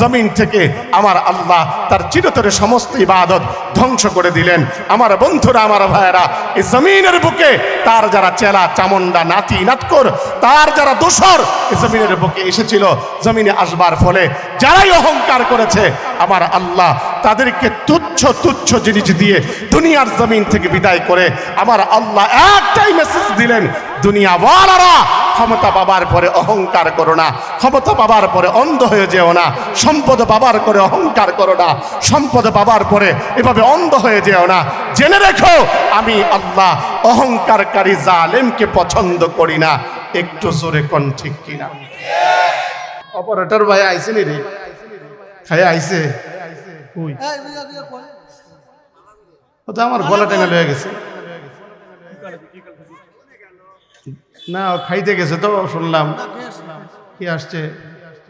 জমিন থেকে আমার আল্লাহ তার চিরতরে সমস্ত ইবাদত ধ্বংস করে দিলেন। আমার বন্ধুরা, আমার ভাইয়েরা, এই জমিনের বুকে তার যারা চেলা চামুন্ডা নাতি নাতকর, তার যারা দোসর এই জমিনের বুকে এসেছিল, জমিনে আসবার ফলে যারাই অহংকার করেছে আমার আল্লাহ তাদেরকে তুচ্ছ তুচ্ছ জিনিস দিয়ে দুনিয়ার জমিন থেকে বিদায় করে আমার আল্লাহ একটাই মেসেজ দিলেন, দুনিয়া ওয়ালারা ক্ষমতা পাবার পরে অহংকার করো না, ক্ষমতা পাবার পরে অন্ধ হয়ে যেও না, সম্পদ পাবার পরে অহংকার করো না, সম্পদ পাবার পরে এভাবে অন্ধ হয়ে যেও না। জেনে রেখো আমি আল্লাহ অহংকারকারী জালেমকে পছন্দ করি না। একটু জোরে কোন ঠিক কিনা? অপারেটর ভাই আইছে নি রে? খাই আইছে? ও তো আমার গলা টেনে লয়ে গেছে না, খাইতে গেছে তো শুনলাম। কি আসছে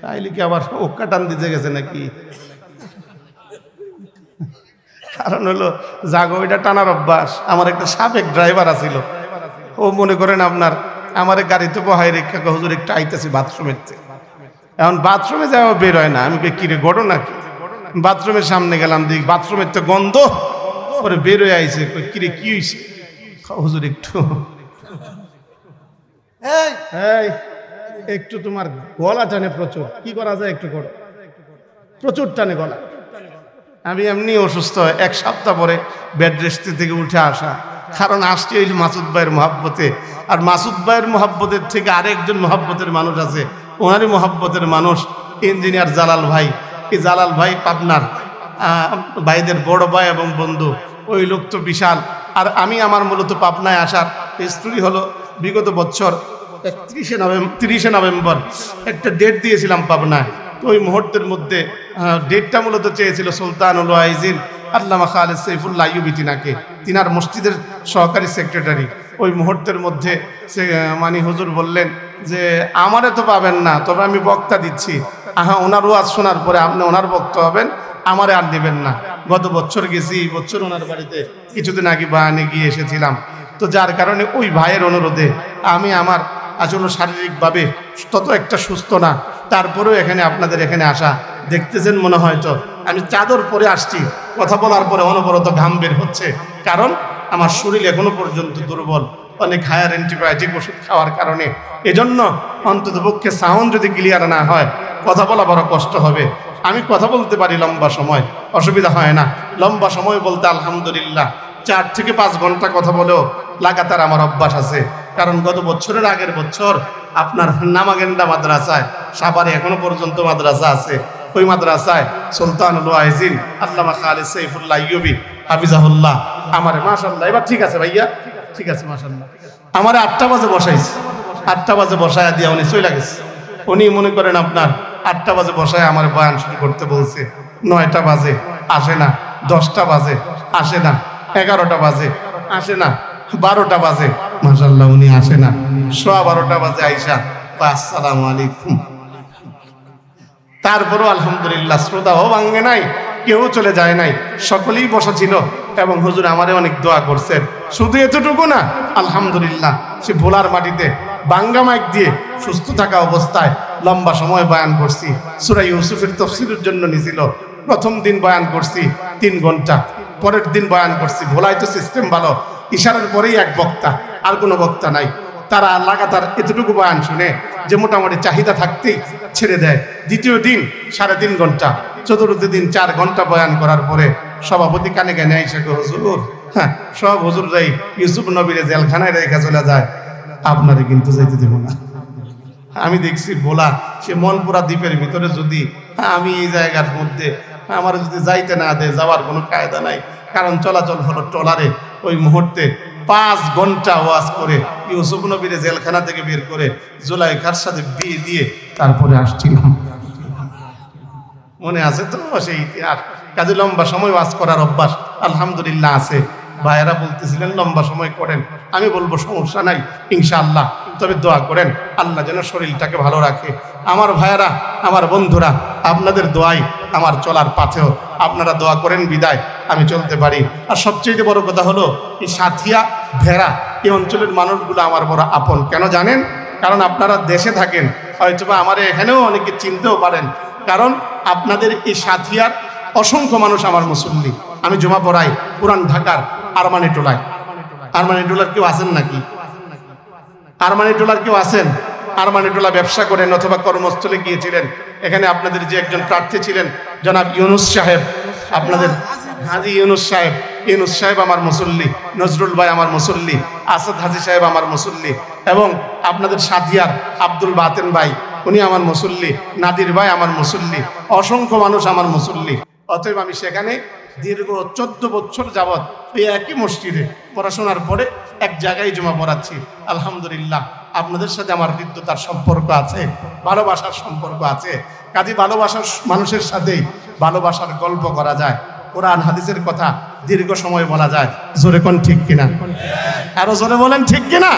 তাইলে কি আবার ওক্কা টান দিতে গেছে নাকি? কারণ হলো জাগো এটা টানার অভ্যাস। আমার একটা সাবেক ড্রাইভার আছিল, ও মনে করেন আপনার আমার গাড়িতে বহাই রেখা হুজুর একটু আইতেছি বাথরুমের থেকে। এখন বাথরুমে যাওয়া বের হয় না। আমি কিরে গড়ো নাকি? বাথরুমের সামনে গেলাম, দেখি বাথরুমের তো গন্ধ, পরে বের হয়ে আইছে। কিরে কি হয়েছে? হুজুর একটু একটু তোমার গলা টানে প্রচুর, কি করা যায় একটু করো, প্রচুর টানে গলা। আমি এমনি অসুস্থ, এক সপ্তাহ পরে বেড রেস্ট থেকে উঠে আসা, কারণ আসছে ওই মাসুদ ভাইয়ের মহাব্বতে। আর মাসুদ ভাইয়ের মহাব্বতের থেকে আরেকজন মহাব্বতের মানুষ আছে, ওনারই মহাব্বতের মানুষ ইঞ্জিনিয়ার জালাল ভাই। এই জালাল ভাই পাবনার ভাইদের বড় ভাই এবং বন্ধু, ওই লোক তো বিশাল। আর আমি আমার মূলত পাবনায় আসার স্টোরি হলো, বিগত বছর 30 নভেম্বর একটা ডেট দিয়েছিলাম পাবনায়। তো ওই মুহূর্তের মধ্যে ডেটটা মূলত চেয়েছিল সুলতানুল ওয়াইজিন আল্লামা খালেদ সৈফুল্লাহ আইয়ুবী তিনাকে, তিনার মসজিদের সহকারী সেক্রেটারি। ওই মুহূর্তের মধ্যে সে হুজুর বললেন যে আমারে তো পাবেন না, তবে আমি বক্তা দিচ্ছি, ওনার ওয়াজ শোনার পরে আপনি ওনার বক্তা হবেন, আমারে আর নেবেন না। গত বছর গেছি, এই বছর ওনার বাড়িতে কিছুদিন আগে বায়ানে গিয়ে এসেছিলাম। তো যার কারণে ওই ভাইয়ের অনুরোধে আমি আমার আসলে শারীরিকভাবে তত একটা সুস্থ না, তারপরেও এখানে আপনাদের এখানে আসা। দেখতেছেন মনে হয় তো আমি চাদর পরে আসছি, কথা বলার পরে অনবরত ঘাম বের হচ্ছে, কারণ আমার শরীর এখনো পর্যন্ত দুর্বল, অনেক হায়ার অ্যান্টিবায়োটিক ওষুধ খাওয়ার কারণে। এজন্য অন্তত পক্ষে সাউন্ড যদি ক্লিয়ার না হয় কথা বলা বড় কষ্ট হবে। আমি কথা বলতে পারি লম্বা সময়, অসুবিধা হয় না। লম্বা সময় বলতে আলহামদুলিল্লাহ 4 থেকে 5 ঘন্টা কথা বলেও লাগাতার আমার অভ্যাস আছে। কারণ গত বছরের আগের বছর আপনার নামাগেন্ডা মাদ্রাসায়, সাভারে এখনো পর্যন্ত মাদ্রাসা আছে, ওই মাদ্রাসায় সুলতানুল ওয়াইজিন আল্লামা খালেদ সৈফুল্লাহ আইয়ুবী হাফিজাহুল্লাহ আমার মাশাআল্লাহ, এবার ঠিক আছে ভাইয়া, ঠিক আছে মাশাআল্লাহ, আমার 8টা বাজে বসাইছে, 8টা বাজে বসায় দিয়ে উনি চলে গেছে। উনি মনে করেন আপনার 8টা বাজে বসায় আমার বয়ান শুরু করতে বলছে, 9টা বাজে আসে না, 10টা বাজে আসে না, 11টা বাজে আসে না, 12টা বাজে মাশাআল্লাহ উনি আসে না, 12:15 বাজে আইসা আসসালামু আলাইকুম। তারপরও আলহামদুলিল্লাহ শ্রোতাও ভাঙ্গে নাই, কেউ চলে যায় নাই, সকলেই বসা ছিল এবং হুজুর আমারে অনেক দোয়া করছেন। শুধু এতটুকু না, আলহামদুলিল্লাহ সে ভোলার মাটিতে বাঙ্গা মাইক দিয়ে সুস্থ থাকা অবস্থায় লম্বা সময় বয়ান করছি। সূরা ইউসুফের তাফসীরের জন্য নিছিল, প্রথম দিন বয়ান করছি 3 ঘন্টা, পরের দিন বয়ান করছি। ভোলায় তো সিস্টেম ভালো, ইশারার পরেই এক বক্তা, আর কোনো বক্তা নাই। তারা লাগাতার এতটুকু বয়ান শুনে যে মোটামুটি চাহিদা থাকতেই ছেড়ে দেয়। দ্বিতীয় দিন 3.5 ঘন্টা, চতুর্থ দিন 4 ঘন্টা বয়ান করার পরে সভাপতি কানে কানে আইসা কো হুজুর, হ্যাঁ সব হুজুররাই ইউসুফ নবীরে জেলখানায় রেখে চলে যায়, আপনারে কিন্তু যাইতে দেব না। আমি দেখছি ভোলা সে মনপুরা দ্বীপের ভিতরে, যদি আমি এই জায়গার মধ্যে আমার যদি যাইতে না দেয়, যাওয়ার কোনো কায়দা নাই, কারণ চলাচল হলো ট্রলারে। ওই মুহূর্তে 5 ঘন্টা ওয়াজ করে ইউসুফ নবীরে জেলখানা থেকে বের করে জুলাইখার সাথে বিয়ে দিয়ে তারপরে আসছিলাম। মনে আছে তো সেই ইতিহাস। কাজে লম্বা সময় ওয়াজ করার অভ্যাস আলহামদুলিল্লাহ আছে। ভাইয়েরা বলতেছিলেন লম্বা সময় করেন, আমি বলবো সমস্যা নাই ইনশাআল্লাহ, তবে দোয়া করেন আল্লাহ যেন শরীরটাকে ভালো রাখে। আমার ভাইয়েরা, আমার বন্ধুরা, আপনাদের দোয়াই আমার চলার পথেও, আপনারা দোয়া করেন বিদায় আমি চলতে পারি। আর সবচেয়ে বড় কথা হলো এই সাথিয়া ভেড়া, এই অঞ্চলের মানুষগুলো আমার বড় আপন। কেন জানেন? কারণ আপনারা দেশে থাকেন, হয়তো বা আমার এখানেও অনেকে চিনতেও পারেন, কারণ আপনাদের এই সাথিয়ার অসংখ্য মানুষ আমার মুসল্লি। আমি জমা পড়াই পুরান ঢাকার আরমানি টোলায়। আরমানি টোলার কেউ আছেন নাকি? আরমানি টোলার কেউ আছেন? আরমানি টোলা ব্যবসা করেন অথবা কর্মস্থলে গিয়েছিলেন। এখানে আপনাদের যে একজন প্রার্থী ছিলেন জনাব ইউনুস সাহেব, আপনাদের হাজী ইউনুস সাহেব, ইউনুস সাহেব আমার মুসল্লি, নজরুল ভাই আমার মুসল্লি, আসাদ হাজি সাহেব আমার মুসল্লি, এবং আপনাদের সাদিয়ার আব্দুল বাতেন ভাই উনি আমার মুসল্লি, নাদির ভাই আমার মুসল্লি, অসংখ্য মানুষ আমার মুসল্লি। অতএব আমি সেখানে দীর্ঘ 14 বছর যাবৎ এই একই মসজিদে পড়াশোনার পরে এক জায়গায় জমা পড়াচ্ছি। আলহামদুলিল্লাহ আপনাদের সাথে আমার হৃদ্যতার সম্পর্ক আছে, ভালোবাসার সম্পর্ক আছে। কাজে ভালোবাসার মানুষের সাথেই ভালোবাসার গল্প করা যায়, কোরআন হাদিসের কথা দীর্ঘ সময় বলা যায়। জোরে কোন ঠিক কিনা? আরো জোরে বলেন ঠিক কিনা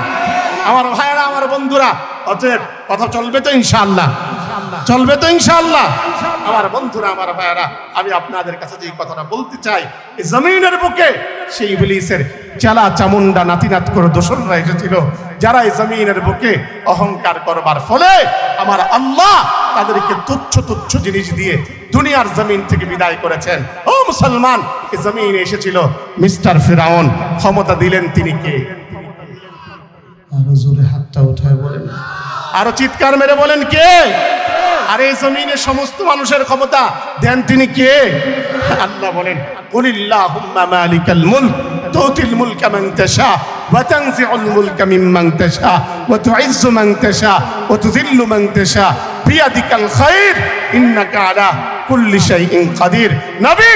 আমার ভাইয়েরা, আমার বন্ধুরা। অতএব কথা চলবে তো ইনশাআল্লাহ, চলবে তো ইনশাআল্লাহ আমার বন্ধুরা, আমার ভাইয়েরা। আমি আপনাদের কাছে যে কথাটা বলতে চাই, এই জমিনের বুকে সেই ইবলিসের চালা চামুন্ডা নাতিনাত করে দোসররা এসেছিল, যারা এই জমিনের বুকে অহংকার করবার ফলে আমার আল্লাহ তাদেরকে তুচ্ছ তুচ্ছ জিনিস দিয়ে দুনিয়ার জমিন থেকে বিদায় করেছেন। ও মুসলমান, এই জমিনে এসেছিল মিস্টার ফিরাউন, ক্ষমতা দিলেন তিনি কে? আরো জোরে হাতটা উঠায় বলেন, আরো চিৎকার মেরে বলেন কে? আর এই জমিনে সমস্ত মানুষের ক্ষমতা দেন তিনি কে? আল্লাহ বলেন, কুলিল্লাহুম্মা মালিকাল মুলক তুতিল মুলকা মান তাশা ওয়া তানজিউল মুলকা মিম্মান তাশা ওয়া তুইজ্জু মান তাশা ওয়া তুযিল্লু মান তাশা বিয়াদিকাল খায়র ইন্নাকা আলা কুল্লি শাইইন কাদির। নবী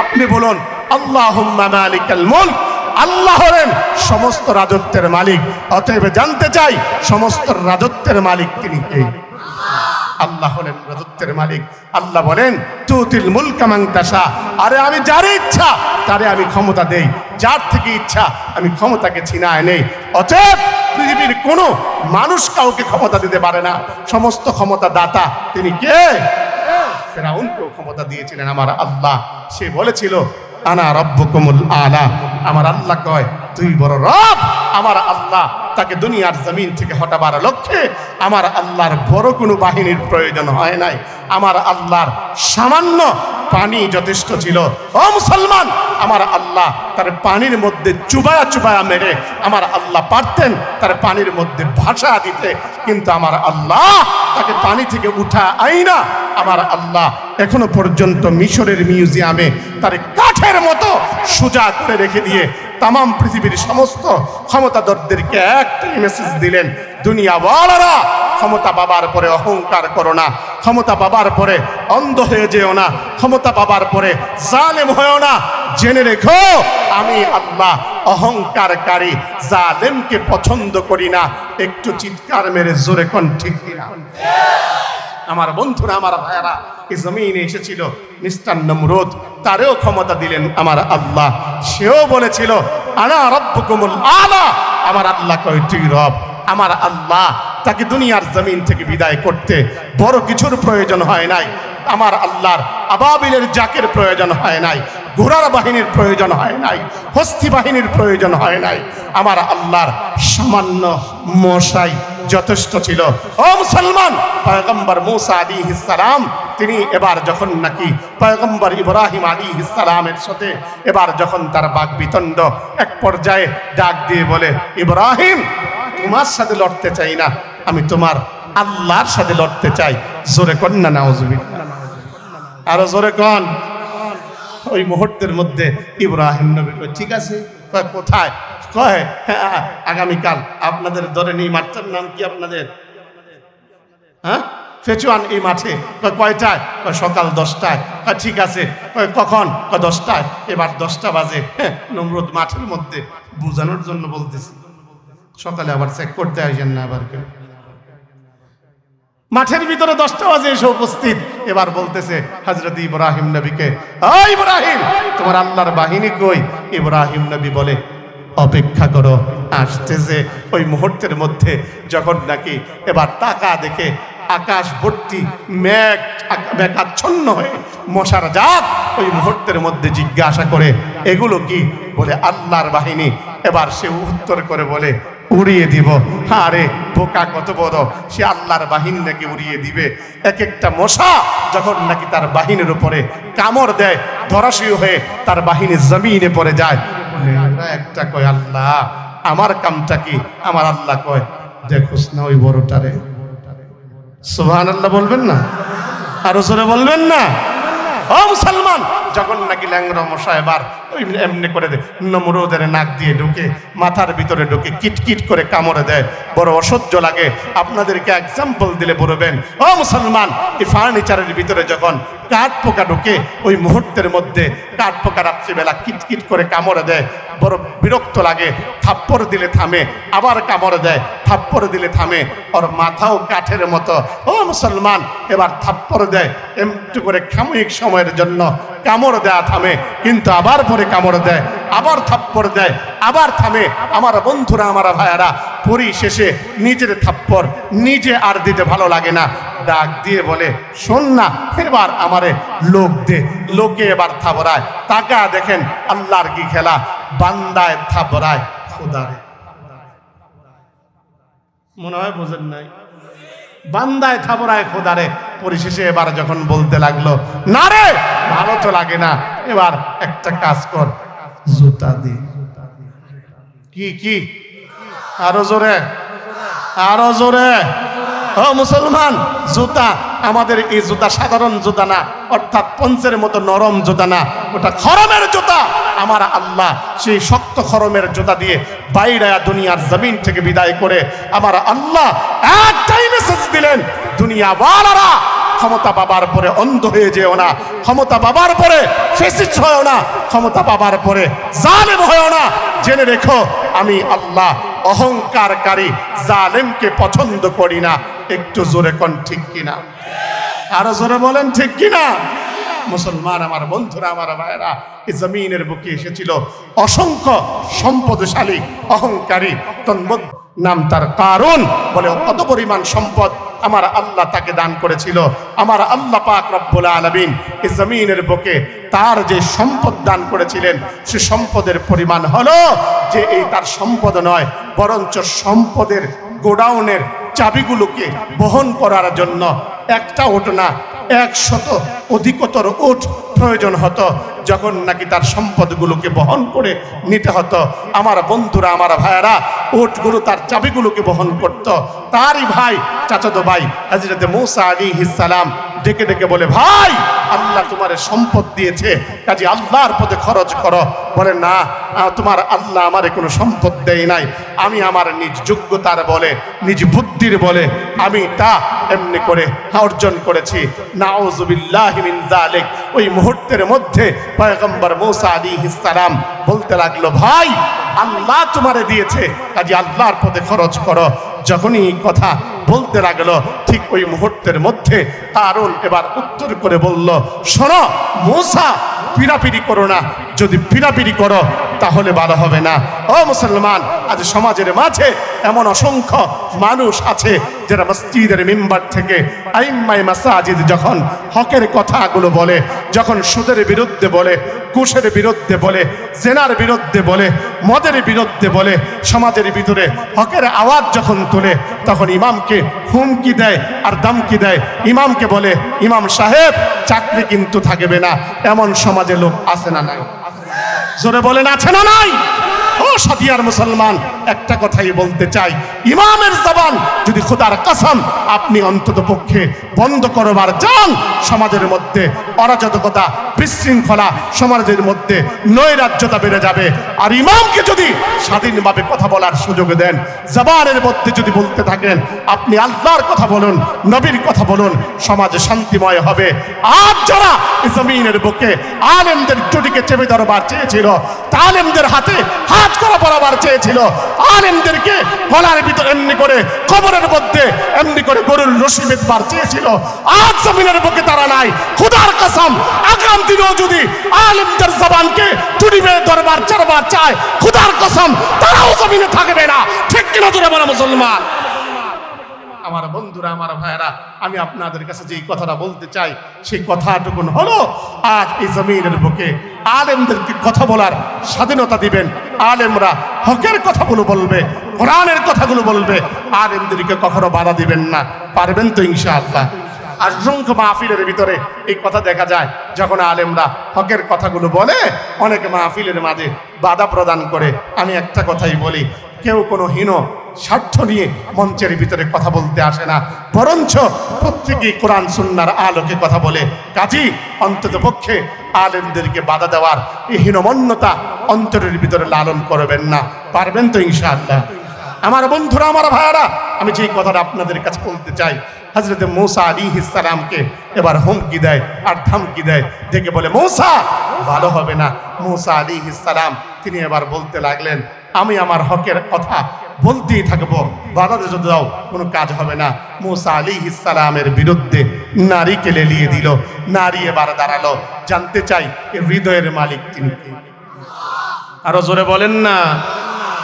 আপনি বলুন, আল্লাহুম্মা মালিকাল মুলক, আল্লাহ হলেন সমস্ত রাজত্বের মালিক। অতএব জানতে চাই সমস্ত রাজত্বের মালিক তিনি কে? আল্লাহ হলেন রাজত্বের মালিক। আল্লাহ বলেন, তুতিল মুলকা মান তাশা, আরে আমি যার ইচ্ছা তারে আমি ক্ষমতা দেই, যার থেকে ইচ্ছা আমি ক্ষমতাকে ছিনায় নেই। অতএব পৃথিবীর কোনো মানুষ কাউকে ক্ষমতা দিতে পারে না। সমস্ত ক্ষমতা দাতা তিনি কে? ফিরাউনকেও ক্ষমতা দিয়েছিলেন আমার আল্লাহ। সে বলেছিল, আনা রব্বুকুমুল আলা, আমার আল্লাহ কয় তুই বড় রব। আমার আল্লাহ তাকে দুনিয়ার জমিন থেকে হটাবার লক্ষ্যে আমার আল্লাহর বড় কোনো বাহিনীর প্রয়োজন হয় নাই। আমার আল্লাহর সামান্য পানি যথেষ্ট ছিল। ও মুসলমান, আমার আল্লাহ তার পানির মধ্যে চুবায়া চুবায়া মেরে আমার আল্লাহ পারতেন তার পানির মধ্যে ভাসা দিতে, কিন্তু আমার আল্লাহ তাকে পানি থেকে উঠা আইনা আমার আল্লাহ এখনো পর্যন্ত মিশরের মিউজিয়ামে তার কাঠের মতো সোজা করে রেখে দিয়ে তামাম পৃথিবীর সমস্ত ক্ষমতাধরদেরকে একটাই মেসেজ দিলেন, দুনিয়া ওয়ালারা, ক্ষমতা পাবার পরে অহংকার করো না, ক্ষমতা পাবার পরে অন্ধ হয়ে যেও না, ক্ষমতা পাবার পরে জালেম হয়েও না। জেনে রেখো আমি আল্লাহ অহংকারকারী জালেমকে পছন্দ করি না। একটু চিৎকার মেরে জোরে কোন ঠিক কিনা? আমার বন্ধুরা, আমার ভাইয়ারা, এই জমিনে এসেছিল মিস্টার নমরুদ, তারেও ক্ষমতা দিলেন আমার আল্লাহ। সেও বলেছিল, আনা রব্বুকুমুল আলা, আমার আল্লাহ কয় তুই রব। আমার আল্লাহ তাকে দুনিয়ার জমিন থেকে বিদায় করতে বড় কিছুর প্রয়োজন হয় নাই। আমার আল্লাহর আবাবিলের জাকের প্রয়োজন হয় নাই, ঘোড়ার বাহিনীর প্রয়োজন হয় নাই, হস্তি বাহিনীর প্রয়োজন হয় নাই। আমার আল্লাহর সামান্য মশাই যথেষ্ট ছিল। ও মুসলমান, পয়গম্বর মুসা আলাইহিস সালাম তিনি এবার যখন নাকি পয়গম্বর ইব্রাহিম আলাইহিস সালামের সাথে এবার যখন তার বাকবিতণ্ড, এক পর্যায়ে ডাক দিয়ে বলে, ইব্রাহিম তোমার সাথে লড়তে চাই না, আমি তোমার আল্লাহর সাথে লড়তে চাই। জোরে কন না নাউজুবিল্লাহ, আরো জোরে কন। ওই মুহূর্তের মধ্যে ইব্রাহিম নবী কয়, ঠিক আছে। কয় কোথায়? কয় আগামীকাল আপনাদের ধরে নিয়ে মাঠটার নাম কি আপনাদের? হ্যাঁ, ফেচুয়ান এই মাঠে। কয় কয়টায়? কয় সকাল 10টায়। কয় ঠিক আছে। কয় কখন? কয় 10টায়। এবার 10টা বাজে। নমরুদ মাঠের মধ্যে বুঝানোর জন্য বলতেছি, সকালে আবার চেক করতে আসেন না আবার কেউ। মাঠের ভিতরে 10টা বাজে এসে উপস্থিত। এবার বলতেছে হযরত ইব্রাহিম নবীকে, ও ইব্রাহিম তোমার আল্লাহর বাহিনী কই? ইব্রাহিম নবী বলে, অপেক্ষা করো, আসতেছে। ওই মুহূর্তের মধ্যে যখন নাকি এবার তাকা দেখে আকাশ ভর্তি মেঘাচ্ছন্ন হয়ে মশার জাত, ওই মুহূর্তের মধ্যে জিজ্ঞাসা করে, এগুলো কি? বলে আল্লাহর বাহিনী। এবার সে উত্তর করে বলে, উড়িয়ে দিব। আরে বোকা কত বড়, সে আল্লাহর বাহিনী নাকি উড়িয়ে দিবে। এক একটা মশা যখন নাকি তার বাহিনীর উপরে কামড় দেয়, ধরাশয়ী হয়ে তার বাহিনী জমিনে পড়ে যায়। একটা কয়, আল্লাহ আমার কামটা কি? আমার আল্লাহ কয়, দেখোস না ওই বড়টারে? সুবহানাল্লাহ বলবেন না? আরো জোরে বলবেন না? ও মুসলমান, যখন নাকি ল্যাংড়া মশা এবার ওই এমনি করে নমরুদের নাক দিয়ে ঢুকে মাথার ভিতরে ঢুকে কিটকিট করে কামড়ে দেয়, বড় অসহ্য লাগে। আপনাদেরকে এক্সাম্পল দিলে বলবেন, ও মুসলমান, এই ফার্নিচারের ভিতরে যখন কাঠ পোকা ঢুকে ওই মুহূর্তের মধ্যে কাঠ পোকা রাত্রিবেলা কিটকিট করে কামড়ে দেয়, বড় বিরক্ত লাগে। থাপ্পড় দিলে থামে, আবার কামড়ে দেয়, থাপ্পড় দিলে থামে। ওর মাথাও কাঠের মতো। ও মুসলমান, এবার থাপ্পড় দেয়, একটু করে সাময়িক সময়ের জন্য কামড় দেয়া থামে, কিন্তু আবার পরে কামড় দেয়, আবার থাপ্পড় দেয়, আবার থামে। আমার বন্ধুরা, আমার ভাইয়ারা, পরিশেষে নিজের থাপ্পড় নিজে আর দিতে ভালো লাগে না, ডাক দিয়ে বলে, শোন না, এবার আমারে লোক দে। লোকে এবার থাপড়ায়। তাকা দেখেন আল্লাহর কি খেলা, বান্দায় থাপড়ায় খোদারে। মনে হয় বোঝেন নাই? বান্দায় থাপড়ায় খোদারে। পরিশেষে এবার যখন বলতে লাগলো, না রে ভালো তো লাগে না, এবার একটা কাজ কর, জুতা দি। কি কি? আরো জোরে, আরো জোরে। ও মুসলমান, জুতা, আমাদের এই জুতা সাধারণ জুতা না, অর্থাৎ পঞ্চের মতো নরম জুতা না, ওটা খরমের জুতা। আমার আল্লাহ সেই শক্ত খরমের জুতা দিয়ে বাইরে দুনিয়ার জমিন থেকে বিদায় করে আমার আল্লাহ একটাই মেসেজ দিলেন, দুনিয়া ওয়ালারা, ক্ষমতা পাবার পরে অন্ধ হয়ে যেও না, ক্ষমতা পাবার পরে ফেসিস্ট হয়েও না, ক্ষমতা পাবার পরে জালেম হয়েও না। জেনে রেখো, আমি আল্লাহ অহংকারকারী জালেমকে পছন্দ করি না। একটু জোরে কোন ঠিক কিনা? আরো জোরে বলেন ঠিক কিনা? মুসলমান, আমার বন্ধুরা, আমার ভাইয়েরা, এই জমিনের বুকে এসেছিল অসংখ্য সম্পদশালী অহংকারী, তন্মধ্যে নাম তার কারণ। বলে কত পরিমাণ সম্পদ আমার আল্লাহ তাকে দান করেছিল। আমার আল্লাহ পাক রব্বুল আলামিন এই জমিনের বুকে তার যে সম্পদ দান করেছিলেন, সে সম্পদের পরিমাণ হলো যে এই তার সম্পদ নয়, বরঞ্চ সম্পদের গোডাউনের চাবিগুলোকে বহন করার জন্য একটা ওট না, 100 অধিকতর ওট প্রয়োজন হতো, যখন নাকি তার সম্পদগুলোকে বহন করে নিতে হতো। আমার বন্ধুরা, আমার ভাইয়ারা, ওটগুলো তার চাবিগুলোকে বহন করত। তারই ভাই, চাচাতো ভাই হযরত মূসা আলাইহিস সালাম ডেকে ডেকে বলে, ভাই, আল্লাহ তোমার সম্পদ দিয়েছে, কাজে আল্লাহর পথে খরচ করো। বলে, না, তোমার আল্লাহ আমারে কোনো সম্পদ দেয় নাই, আমি আমার নিজ যোগ্যতার বলে, নিজ বুদ্ধির বলে আমি তা এমনি করে অর্জন করেছি। নাউযুবিল্লাহি মিন যালিক। ওই মুহূর্তের মধ্যে পয়গম্বর মূসা আলাইহিস সালাম বলতে লাগলো, ভাই, আল্লাহ তোমারে দিয়েছে, কাজে আল্লাহর পথে খরচ করো। যখনই এই কথা বলতে লাগলো, ঠিক ওই মুহূর্তের মধ্যে কারণ এবার উত্তর করে বলল, শোনো মূসা, পিড়াপিড়ি করো না, যদি পিড়াপিড়ি করো তাহলে ভালো হবে না। ও মুসলমান, আজ সমাজের মাঝে এমন অসংখ্য মানুষ আছে যারা মসজিদের মিম্বার থেকে আইম্মায়ে মাসাজিদ যখন হকের কথাগুলো বলে, যখন সুদের বিরুদ্ধে বলে, ঘুষের বিরুদ্ধে বলে, জেনার বিরুদ্ধে বলে, মদের বিরুদ্ধে বলে, সমাজের ভিতরে হকের আওয়াজ যখন তোলে, তখন ইমামকে হুমকি দেয় আর দামকি দেয়। ইমামকে বলে, ইমাম সাহেব, চাকরি কিন্তু থাকবে না। এমন সমাজে লোক আছে না নাই? জোরে বলেন, আছে না নাই? ও সাদিয়ার মুসলমান, একটা কথাই বলতে চাই, ইমামের জবান যদি খোদার কসম আপনি অন্তত পক্ষে বন্ধ করবার চান, সমাজের মধ্যে অরাজকতা, বিশৃঙ্খলা, সমাজের মধ্যে নৈরাজ্যতা বেড়ে যাবে। আর ইমামকে যদি স্বাধীনভাবে কথা বলার সুযোগ দেন, জবানের মধ্যে যদি বলতে থাকেন, আপনি আল্লাহর কথা বলুন, নবীর কথা বলুন, সমাজ শান্তিময় হবে। আজ যারা জমিনের বুকে আলেমদের চুটিকে চেপে ধরবার চেয়েছিল, তালেমদের হাতে হাত করা পরাবার চেয়েছিল, আলেমদেরকে গলার ভিতর এমনি করে, কবরের মধ্যে এমনি করে গরুর রশি বেঁধবার চেয়েছিল, আজ জমিনের বুকে তারা নাই। খোদার কসম, আগাম দিনেও যদি আলেমদের জবানকে চুটি বেঁধে ধরবার চারবার চায়, খোদার কসম তারাও জমিনে থাকবে না। ঠিক কিনা জোরে বলা মুসলমান? আমার বন্ধুরা, আমার ভাইয়েরা, আমি আপনাদের কাছে যেই কথাটা বলতে চাই, সেই কথাটুকুন হলো, আজ এই জমিনের বুকে আলেমদেরকে কথা বলার স্বাধীনতা দিবেন। আলেমরা হকের কথাগুলো বলবে, কোরআনের কথাগুলো বলবে, আলেমদেরকে কখনো বাধা দিবেন না। পারবেন তো ইনশাআল্লাহ? অসংখ্য মাহফিলের ভিতরে এই কথা দেখা যায়, যখন আলেমরা হকের কথাগুলো বলে, অনেক মাহফিলের মাঝে বাধা প্রদান করে। আমি একটা কথাই বলি, কেউ কোনো হীন স্বার্থ নিয়ে মঞ্চের ভিতরে কথা বলতে আসে না, বরঞ্চ প্রত্যেকেই কোরআন সুন্নাহর আলোকে কথা বলে। কাজী অন্তত পক্ষে আলেমদেরকে বাধা দেওয়ার এই হীনমন্যতা অন্তরের ভিতরে লালন করবেন না। পারবেন তো ইনশাআল্লাহ? আমার বন্ধুরা, আমার ভাইয়ারা, আমি যেই কথাটা আপনাদের কাছে বলতে চাই, হযরত মূসা আলাইহিস সালামকে এবার হুমকি দেয় আর ধমকি দেয়, ডেকে বলে মূসা ভালো হবে না। মূসা আলাইহিস সালাম তিনি এবার বলতে লাগলেন, আমি আমার হকের কথা বলতেই থাকবো, বাধা যদি দাও কোনো কাজ হবে না। মূসা আলাইহিস সালামের বিরুদ্ধে নারীকে লেলিয়ে দিল। নারী এবার দাঁড়ালো। জানতে চাই এর হৃদয়ের মালিক তিনি কে? আরো জোরে বলেন না।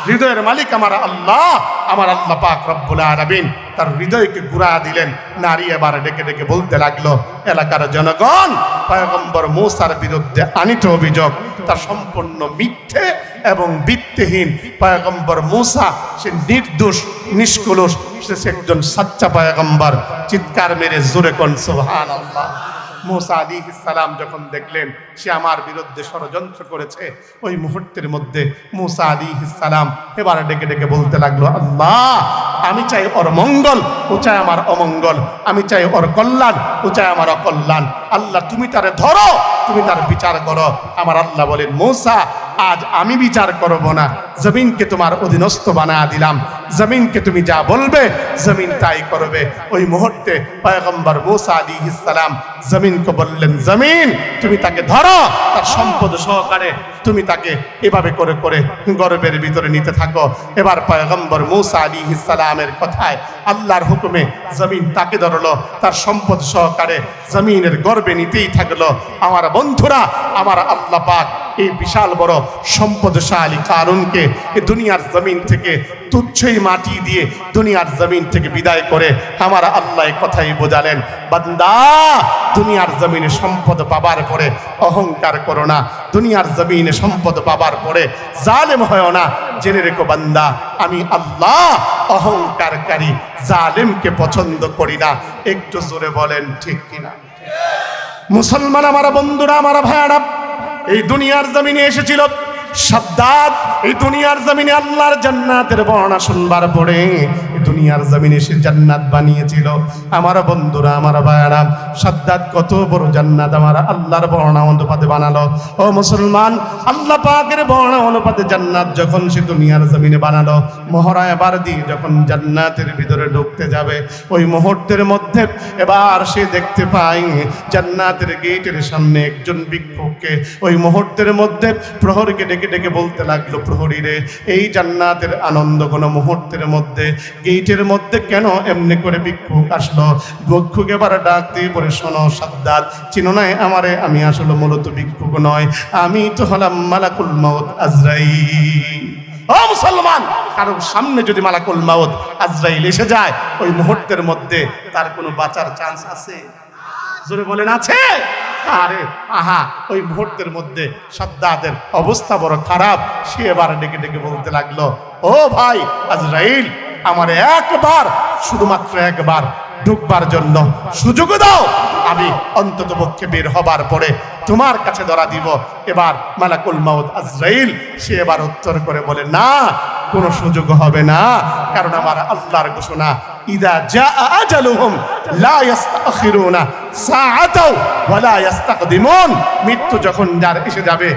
হৃদয়ের মালিক আমার আল্লাহ, আমার আল্লাহ পাক রব্বুল আলামিন তার হৃদয়কে ঘুরা দিলেন। নারী এবার ডেকে ডেকে বলতে লাগলো, এলাকার জনগণ, পয়গম্বর মূসার বিরুদ্ধে আনিত অভিযোগ তা সম্পূর্ণ মিথ্যে এবং ভিত্তিহীন। পয়গম্বর মূসা সে নির্দোষ, নিষ্কলুষ, সে একজন সাচ্চা পয়গম্বর। চিৎকার মেরে জোরে কোন সুবহানাল্লাহ। মূসা আলাইহিস সালাম যখন দেখলেন সে আমার বিরুদ্ধে ষড়যন্ত্র করেছে, ওই মুহূর্তের মধ্যে মূসা আলাইহিস সালাম এবার ডেকে ডেকে বলতে লাগলো, আল্লাহ আমি চাই ওর মঙ্গল, ও চাই আমার অমঙ্গল। আমি চাই ওর কল্যাণ, ও চাই আমার অকল্যাণ। আল্লাহ তুমি তারে ধরো, তুমি তার বিচার করো। আমার আল্লাহ বলেন, মূসা আজ আমি বিচার করব না, জমিনকে তোমার অধীনস্থ বানা দিলাম। জমিনকে তুমি যা বলবে জমিন তাই করবে। ওই মুহূর্তে পয়গম্বর মূসা আলাইহিস সালাম জমিনকে বললেন, জমিন তুমি তাকে ধরো, তার সম্পদ সহকারে তুমি তাকে এভাবে করে করে গর্বের ভিতরে নিতে থাকো। এবার পয়গম্বর মূসা আলাইহিস সালামের কথায় আল্লাহর হুকুমে জমিন তাকে ধরলো, তার সম্পদ সহকারে জমিনের গর্বে নিতেই থাকলো। আমার বন্ধুরা, আমার আল্লাহ পাক এই বিশাল বড় সম্পদশালী কারুনকে এই দুনিয়ার জমিন থেকে তুচ্ছই মাটি দিয়ে দুনিয়ার জমিন থেকে বিদায় করে আমার আল্লাহ কথাই বোঝালেন, বান্দা দুনিয়ার জমিনে সম্পদ পাবার পরে অহংকার করো না, দুনিয়ার জমিনে সম্পদ পাবার পরে জালেম হয় না। জেনে রেখো বান্দা, আমি আল্লাহ অহংকারকারী জালেমকে পছন্দ করি না। একটু জোরে বলেন ঠিক কিনা? মুসলমান আমার বন্ধুরা, আমার ভাইয়ারা, এই দুনিয়ার জমিনে এসেছিল সাদ্দাত। এই দুনিয়ার জমিনে আল্লাহর জান্নাতের বর্ণনা শুনবার পরে এই দুনিয়ার জমিনে সে জান্নাত বানিয়েছিল। আমার বন্ধুরা, আমার ভাইয়ারা, সাদ্দাত কত বড় জান্নাত আমার আল্লাহর বর্ণনা অনুপাতে বানালো। ও মুসলমান, আল্লাহ পাকের বর্ণনা অনুপাতে জান্নাত যখন সে দুনিয়ার জমিনে বানালো, মোহরা এবার দিয়ে যখন জান্নাতের ভিতরে ঢুকতে যাবে, ওই মুহূর্তের মধ্যে এবার সে দেখতে পায় জান্নাতের গেটের সামনে একজন ভিক্ষুককে। ওই মুহূর্তের মধ্যে প্রহরীকে ডেকে ডেকে বলতে লাগলো, প্রহরী রে, এই জান্নাতের আনন্দ কোন মুহূর্তের মধ্যে গেটের মধ্যে কেন এমনি করে ভিক্ষুক আসলো? ভিক্ষুক এবার ডাক দিয়ে বলে, শোনো সাদ্দাত, চিনো না আমারে? আমি আসলে মূলত ভিক্ষুক নয়, আমি তো হলাম মালাকুল মাউত আজরাইল। ও মুসলমান, কারোর সামনে যদি মালাকুল মাউত আজরাইল এসে যায়, ওই মুহূর্তের মধ্যে তার কোনো বাঁচার চান্স আছে? জোরে বলেন, আছে? আরে আহা, ওই মুহূর্তের মধ্যে সাদ্দাতের অবস্থা বড় খারাপ। সে এবার ডেকে ডেকে বলতে লাগলো, ও ভাই আজরাইল, আমার একবার, শুধুমাত্র একবার ঢুকবার জন্য সুযোগ দাও, আমি অন্তত পক্ষে বের হবার পরে তোমার কাছে ধরা দিব। এবার মালাকুল মাউত আজরাইল সে এবার উত্তর করে বলে, না, কোনো সুযোগ হবে না, কারণ আমার আল্লাহর ঘোষণা, ইদা জা আজালুহুম লা ইস্তাখিরুনা সাআতাও ওয়া লা ইস্তাকদিমুন। মৃত্যু যখন যার এসে যাবে,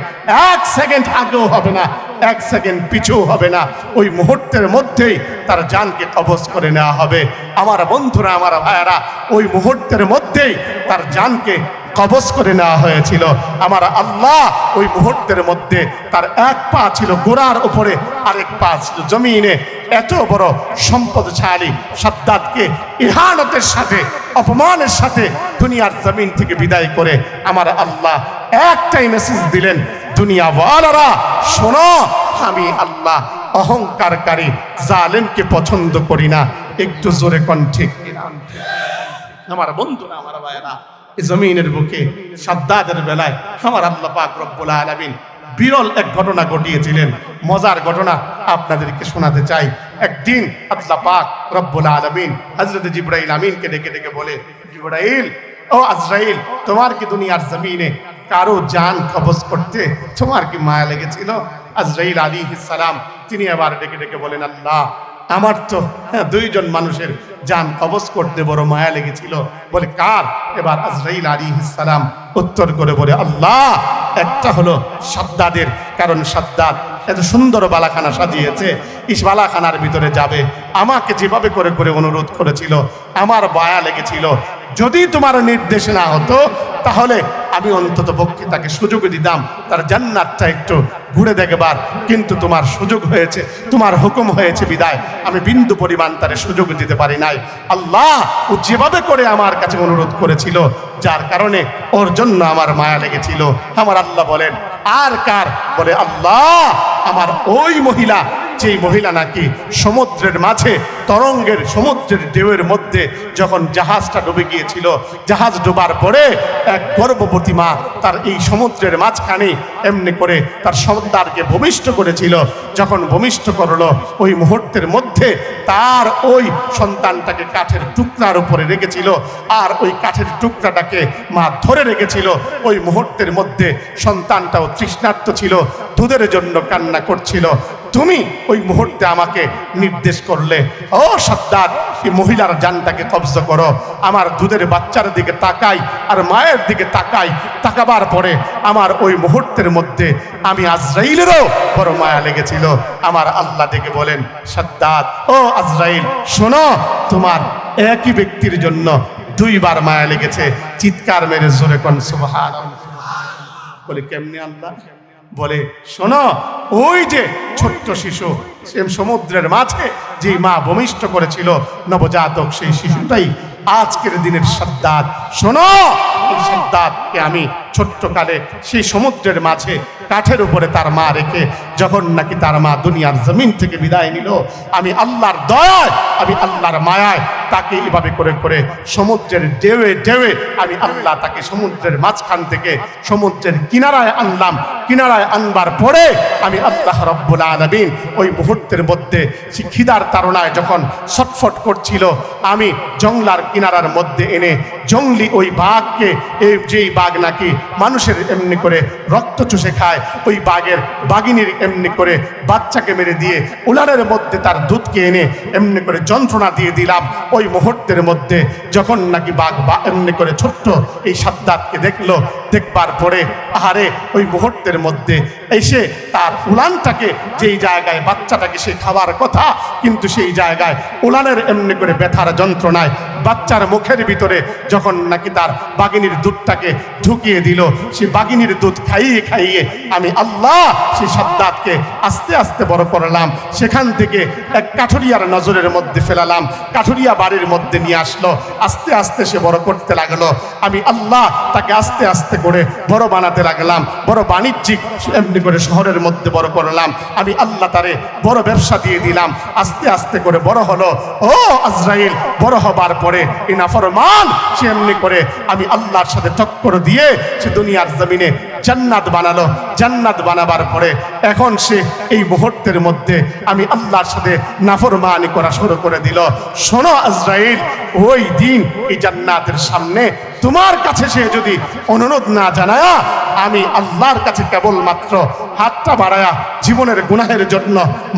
এক সেকেন্ড আগেও হবে না, এক সেকেন্ড পিছুও হবে না, ওই মুহূর্তের মধ্যেই তার জানকে কবজ করে নেওয়া হবে। আমার বন্ধুরা, আমার ভাইয়েরা, ওই মুহূর্তের মধ্যেই তার জানকে কবজ করে নেওয়া হয়েছিল। আমার আল্লাহ ওই মুহূর্তের মধ্যে তার এক পা ছিল গোড়ার উপরে, আরেক পা ছিল জমিনে। এত বড় সম্পদশালী সাদ্দাতকে ইহানতের সাথে, অপমানের সাথে দুনিয়ার জমিন থেকে বিদায় করে আমার আল্লাহ একটাই মেসেজ দিলেন, দুনিয়াওয়ালারা শোনো, আমি আল্লাহ অহংকারকারী জালেমকে পছন্দ করি না। একটু জোরে কোন ঠিক কিনা? আমার বন্ধুরা, আমার ভাইয়েরা, জমিনের বুকে সাদ্দাতের বেলায় আমার আল্লাহ পাক রব্বুল আলামিন বিরল এক ঘটনা ঘটিয়েছিলেন। মজার ঘটনা আপনাদেরকে শোনাতে চাই। একদিন আল্লাহ পাক রব্বুল আলামিন হযরত জিবরাইল আমিনকে ডেকে ডেকে বলে, জিবরাইল, ও আজরাইল, তোমার কি দুনিয়ার জমিনে কারো জান কবজ করতে তোমার কি মায়া লেগেছিল? আজরাইল আলাইহিস সালাম তিনি আবার ডেকে ডেকে বলেন, আল্লাহ আমার তো দুইজন মানুষের জান কবজ করতে বড় মায়া লেগেছিল। বলে কার? এবার আজরাইল আলাইহিস সালাম উত্তর করে বলে, আল্লাহ একটা হলো সাদ্দাদের, কারণ সাদ্দাদ এত সুন্দর বালাখানা সাজিয়েছে, ইস বালাখানার ভিতরে যাবে, আমাকে যেভাবে করে করে অনুরোধ করেছিল আমার মায়া লেগেছিল, যদি তোমার নির্দেশ না হতো তাহলে আমি অন্তত পক্ষে তাকে সুযোগ দিতাম তার জান্নাতটা একটু ঘুরে দেখবার, কিন্তু তোমার সুযোগ হয়েছে, তোমার হুকুম হয়েছে বিদায় আমি বিন্দু পরিমাণ তার সুযোগ দিতে পারি নাই। আল্লাহ ও যেভাবে করে আমার কাছে অনুরোধ করেছিল, যার কারণে ওর জন্য আমার মায়া লেগেছিল। আমার আল্লাহ বলেন, আর কার? বলে আল্লাহ আমার ওই মহিলা, যেই মহিলা নাকি সমুদ্রের মাঝে তরঙ্গের সমুদ্রের ঢেউয়ের মধ্যে যখন জাহাজটা ডুবে গিয়েছিল, জাহাজ ডোবার পরে এক গর্ভবতী মা তার এই সমুদ্রের মাঝখানে এমনি করে তার সন্তানকে ভূমিষ্ঠ করেছিল। যখন ভূমিষ্ঠ করলো ওই মুহূর্তের মধ্যে তার ওই সন্তানটাকে কাঠের টুকরার উপরে রেখেছিল, আর ওই কাঠের টুকরাটাকে মা ধরে রেখেছিল। ওই মুহূর্তের মধ্যে সন্তানটাও তৃষ্ণার্ত ছিল, দুধের জন্য কান্না করছিল। তুমি ওই মুহূর্তে আমাকে নির্দেশ করলে, ও সাদ্দাদ এই মহিলার জানটাকে কবজা করো। আমার দুধের বাচ্চার দিকে তাকাই আর মায়ের দিকে তাকাই, তাকাবার পরে আমার ওই মুহূর্তের মধ্যে আমি আজরাইলেরও বড় মায়া লেগেছিল। আমার আল্লাহ ডেকে বলেন, সাদ্দাদ ও আজরাইল শোনো, তোমার একই ব্যক্তির জন্য দুইবার মায়া লেগেছে। চিৎকার মেরে জোরে কোন সুবহানাল্লাহ। বলে কেমনে আল্লাহ? বলে শোনো, ওই যে ছোট্ট শিশু সমুদ্রের মাঝে যে মা ভূমিষ্ঠ করেছিল নবজাতক, সেই শিশুটাই আজকের দিনের সাদ্দাত। শোনো, এই সাদ্দাতকে আমি ছোট্টকালে সেই সমুদ্রের মাঝে কাঠের উপরে তার মা রেখে যখন নাকি তার মা দুনিয়ার জমিন থেকে বিদায় নিল, আমি আল্লাহর দয়ায়, আমি আল্লাহর মায়ায় তাকে এভাবে করে করে সমুদ্রের ঢেউয়ে ঢেউয়ে আমি আল্লাহ তাকে সমুদ্রের মাঝখান থেকে সমুদ্রের কিনারায় আনলাম। কিনারায় আনবার পরে আমি আল্লাহ রব্বুল আলামিন ওই মুহূর্তের মধ্যে সে খিদার তাড়নায় যখন ছটফট করছিল, আমি জংলার কিনারার মধ্যে এনে জঙ্গলি ওই বাঘকে, এই যেই বাঘ নাকি মানুষের এমনি করে রক্ত চুষে খায়, ওই বাঘের বাঘিনীর এমনি করে বাচ্চাকে মেরে দিয়ে উলানের মধ্যে তার দুধকে এনে এমনি করে যন্ত্রণা দিয়ে দিলাম। ওই মুহূর্তের মধ্যে যখন নাকি বাঘ এমনি করে ছোট্ট এই সাদ্দাতকে দেখলো, দেখবার পরে আহারে ওই মুহূর্তের মধ্যে এসে তার উলানটাকে, যেই জায়গায় বাচ্চাটাকে সে খাবার কথা, কিন্তু সেই জায়গায় উলানের এমনি করে ব্যথার যন্ত্রণায় বাচ্চার মুখের ভিতরে যখন নাকি তার বাঘিনীর দুধটাকে ঢুকিয়ে দিল, সে বাঘিনীর দুধ খাইয়ে খাইয়ে আমি আল্লাহ সেই সাদ্দাতকে আস্তে আস্তে বড় করলাম। সেখান থেকে এক কাঠুরিয়ার নজরের মধ্যে ফেলালাম, কাঠুরিয়া বাড়ির মধ্যে নিয়ে আসলো, আস্তে আস্তে সে বড় করতে লাগলো। আমি আল্লাহ তাকে আস্তে আস্তে করে বড় বানাতে লাগলাম, বড় বাণিজ্যিক এমনি করে শহরের মধ্যে বড় করলাম। আমি আল্লাহ তারে বড় ব্যবসা দিয়ে দিলাম, আস্তে আস্তে করে বড় হলো। ও আজরাইল বড় হবার পরে এই নাফরমান সে এমনি করে আমি আল্লাহর সাথে টক্কর দিয়ে সে দুনিয়ার জমিনে জান্নাত বানালো। জান্নাত বানাবার পরে এখন সে এই মুহূর্তের মধ্যে আমি আল্লাহর সাথে নাফরমানি করা শুরু করে দিল। শোনো আজরাইল, ওই দিন এই জান্নাতের সামনে তোমার কাছে সে যদি অনুরোধ না জানায়া আমি আল্লাহর কাছে কেবলমাত্র হাতটা বাড়ায়া জীবনের গুনাহের জন্য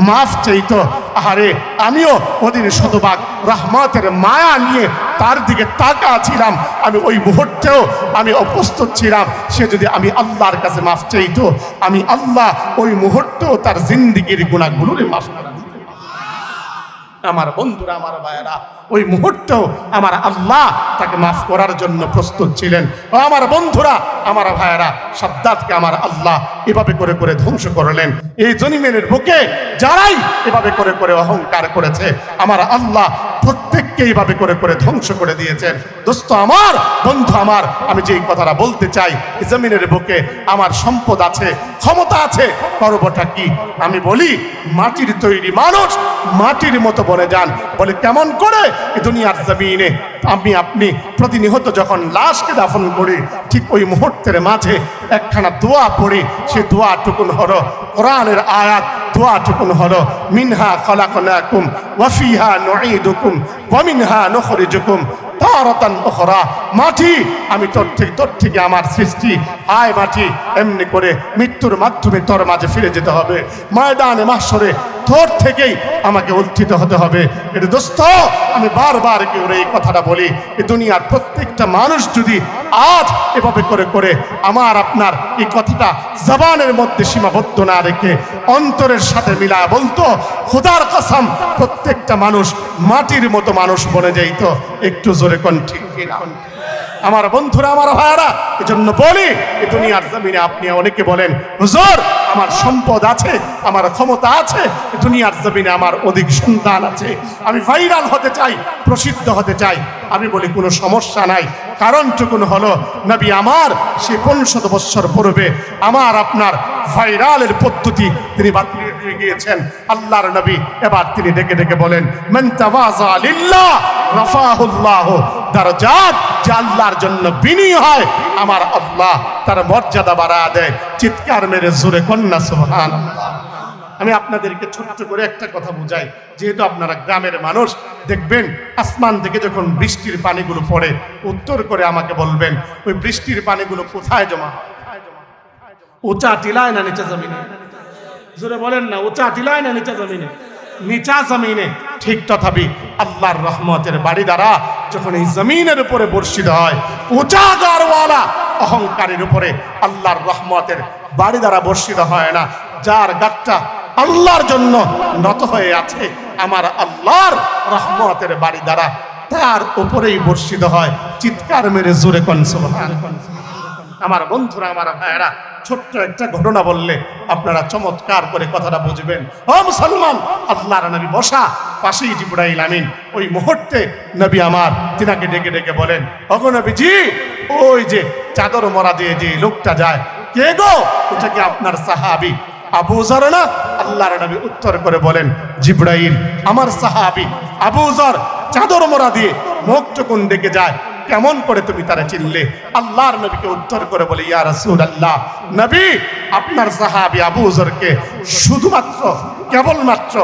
মাফ চাইতো, আহারে আমিও ওদিন শতভাগ রহমতের মায়া নিয়ে তার দিকে তাকাছিলাম। আমি ওই মুহূর্তেও আমি অপ্রস্তুত ছিলাম। সে যদি আমি আল্লাহর কাছে মাফ চাইতো, আমি আল্লাহ ওই মুহূর্তেও তার জিন্দিগির গুনাহগুলোরে মাফ করে দিতাম। আমার বন্ধুরা, আমার ভাইয়েরা, ওই মুহূর্তেও আমার আল্লাহ তাকে মাফ করার জন্য প্রস্তুত ছিলেন। ও আমার বন্ধুরা, আমার ভাইয়েরা, সাদ্দাতকে আমার আল্লাহ এভাবে করে করে ধ্বংস করলেন। এই জমিনের বুকে যারাই এভাবে করে করে অহংকার করেছে, আমার আল্লাহ প্রত্যেককে এইভাবে করে করে ধ্বংস করে দিয়েছেন। দোস্ত আমার, বন্ধু আমার, আমি যেই কথাটা বলতে চাই, এই জমিনের বুকে আমার সম্পদ আছে, ক্ষমতা আছে, করবটা কি? আমি বলি মাটির তৈরি মানুষ মাটির মতো বলে যান। বলে কেমন করে? এই দুনিয়ার জমিনে আমি আপনি প্রতিনিয়ত যখন লাশকে দাফন করি, ঠিক ওই মুহূর্তের মাঝে একখানা দোয়া পড়ি। সে দোয়া টুকুন হলো কোরআনের আয়াত, দোয়াটুকুন হলো মিনহা খলাকনাকুম ওয়া ফিহা নুঈদুকুম ওয়া মিনহা নুখরিজুকুম তারাতান উখরা। মাটি, আমি তোর থেকে আমার সৃষ্টি, আয় মাটি, এমনি করে মৃত্যুর মাধ্যমে তোর মাঝে ফিরে যেতে হবে। ময়দানে মাহশরে তোর থেকেই আমাকে উত্থিত হতে হবে। এটা দোস্ত, আমি বারবার করে এই কথাটা বলি, এই দুনিয়ার প্রত্যেকটা মানুষ যদি আজ এভাবে করে করে আমার আপনার এই কথাটা জবানের মধ্যে সীমাবদ্ধ না রেখে অন্তরের সাথে মিলায় বলতো, খোদার কসম প্রত্যেকটা মানুষ মাটির মতো মানুষ বনে যাইতো। একটু জোরে কোন ঠিক কিনা? আমার বন্ধুরা, আমার ভাইয়ারা, এজন্য বলি, এই দুনিয়ার জমিনে আপনি অনেকে বলেন, হুজুর আমার সম্পদ আছে, আমার ক্ষমতা আছে, এই দুনিয়ার জমিনে আমার অধিক সন্তান আছে, আমি ভাইরাল হতে চাই, প্রসিদ্ধ হতে চাই। আমি বলি কোনো সমস্যা নাই। কারণটুকুন হলো নবী আমার সে ৫০ বৎসর পূর্বে আমার আপনার ভাইরালের পদ্ধতি তিনি বাতিল দিয়ে গিয়েছেন। আল্লাহর নবী এবার তিনি ডেকে ডেকে বলেন, মান তাওয়াযা লিল্লাহ রাফাহুল্লাহ দারাজাত। যে আল্লাহর জন্য বিনয়ী হয়, আমার আল্লাহ তার মর্যাদা বাড়ায় দেয়। চিৎকার মেরে জোরে কন্যা সুবহানাল্লাহ। আমি আপনাদেরকে ছোট্ট করে একটা কথা বুঝাই, যেহেতু আপনারা গ্রামের মানুষ, দেখবেন আসমান থেকে যখন বৃষ্টির পানিগুলো পড়ে, উত্তর করে আমাকে বলবেন ওই বৃষ্টির পানিগুলো কোথায় জমা? উঁচা টিলায় না নিচা জমিনে? জোরে বলেন না, উঁচা টিলায় না নিচা জমিনে? নিচা জমিনে। ঠিক তথাপি আল্লাহর রহমতের বাড়ি দ্বারা যখন এই জমিনের উপরে বর্ষিত হয়, উঁচা গারওয়ালা অহংকারের উপরে আল্লাহর রহমতের বাড়ি দ্বারা বর্ষিত হয় না। যার গাছটা আল্লাহর জন্য নত হয়ে আছে, আমার আল্লাহর রহমতের বাড়ি দ্বারা তার উপরেই বর্ষিত হয়। চিৎকার মেরে জোরে কোন সুবহানাল্লাহ। আমার বন্ধুরা, আমার ভাইয়েরা, ছোট্ট একটা ঘটনা বললে আপনারা চমৎকার করে কথাটা বুঝবেন। ও মুসলমান, আল্লাহর নবী বসা, পাশেই জিবরাইল আমিন। ওই মুহূর্তে নবী আমার তিনাকে ডেকে ডেকে বলেন, ওগো নবীজি, ওই যে চাদর মোড়া দিয়ে যে লোকটা যায়, কে গো? ওটা কি আপনার সাহাবী আবু যর না? আল্লাহর নবী উত্তর করে বলেন, জিবরাইল আমার সাহাবী আবু যর চাদর মোড়া দিয়ে মুখটুকুন ডেকে যায়, কেমন করে তুমি তারা চিনলে? আল্লাহর নবীকে উত্তর করে বলে, ইয়া রাসূলুল্লাহ, নবী আপনার সাহাবী আবু যরকে শুধুমাত্র কেবলমাত্র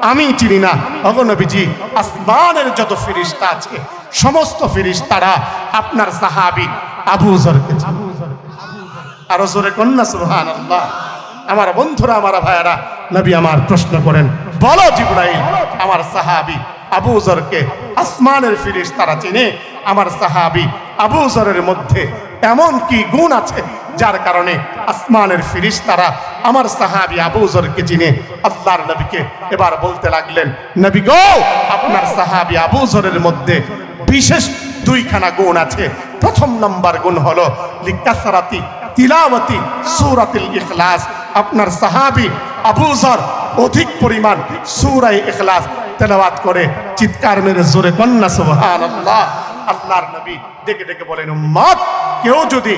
আমি চিনি না। ওগো নবীজি, আসমানের যত ফেরেশতা আছে সমস্ত ফেরেশতারা আপনার সাহাবী আবু যরকে চিনে। আর জোরে কন্যা সুবহানাল্লাহ। আমার বন্ধুরা, আমার ভাইয়ারা, নবী আমার প্রশ্ন করেন, বলো জিবরাইল, আমার সাহাবী আবু যরকে আসমানের ফেরেশতারা চিনে? আমার সাহাবী আবু যরের মধ্যে এমন কি গুণ আছে যার কারণে আসমানের ফেরেশতারা আমার সাহাবী আবু যরকে চিনে? আল্লাহর নবীকে এবার বলতে লাগলেন, নবী গো, আপনার সাহাবী আবু যরের মধ্যে বিশেষ দুইখানা গুণ আছে। প্রথম নম্বর গুণ হলো লিকাসরাতি তিলাওয়াতি সূরাতুল ইখলাস। আপনার সাহাবী আবু যর অধিক পরিমাণ সূরা ইখলাস তেলাওয়াত করে। চিৎকার মেরে জোরে কন্যা সুবহানাল্লাহ। আল্লাহর নবী ডেকে ডেকে বলেন, উম্মত, কেউ যদি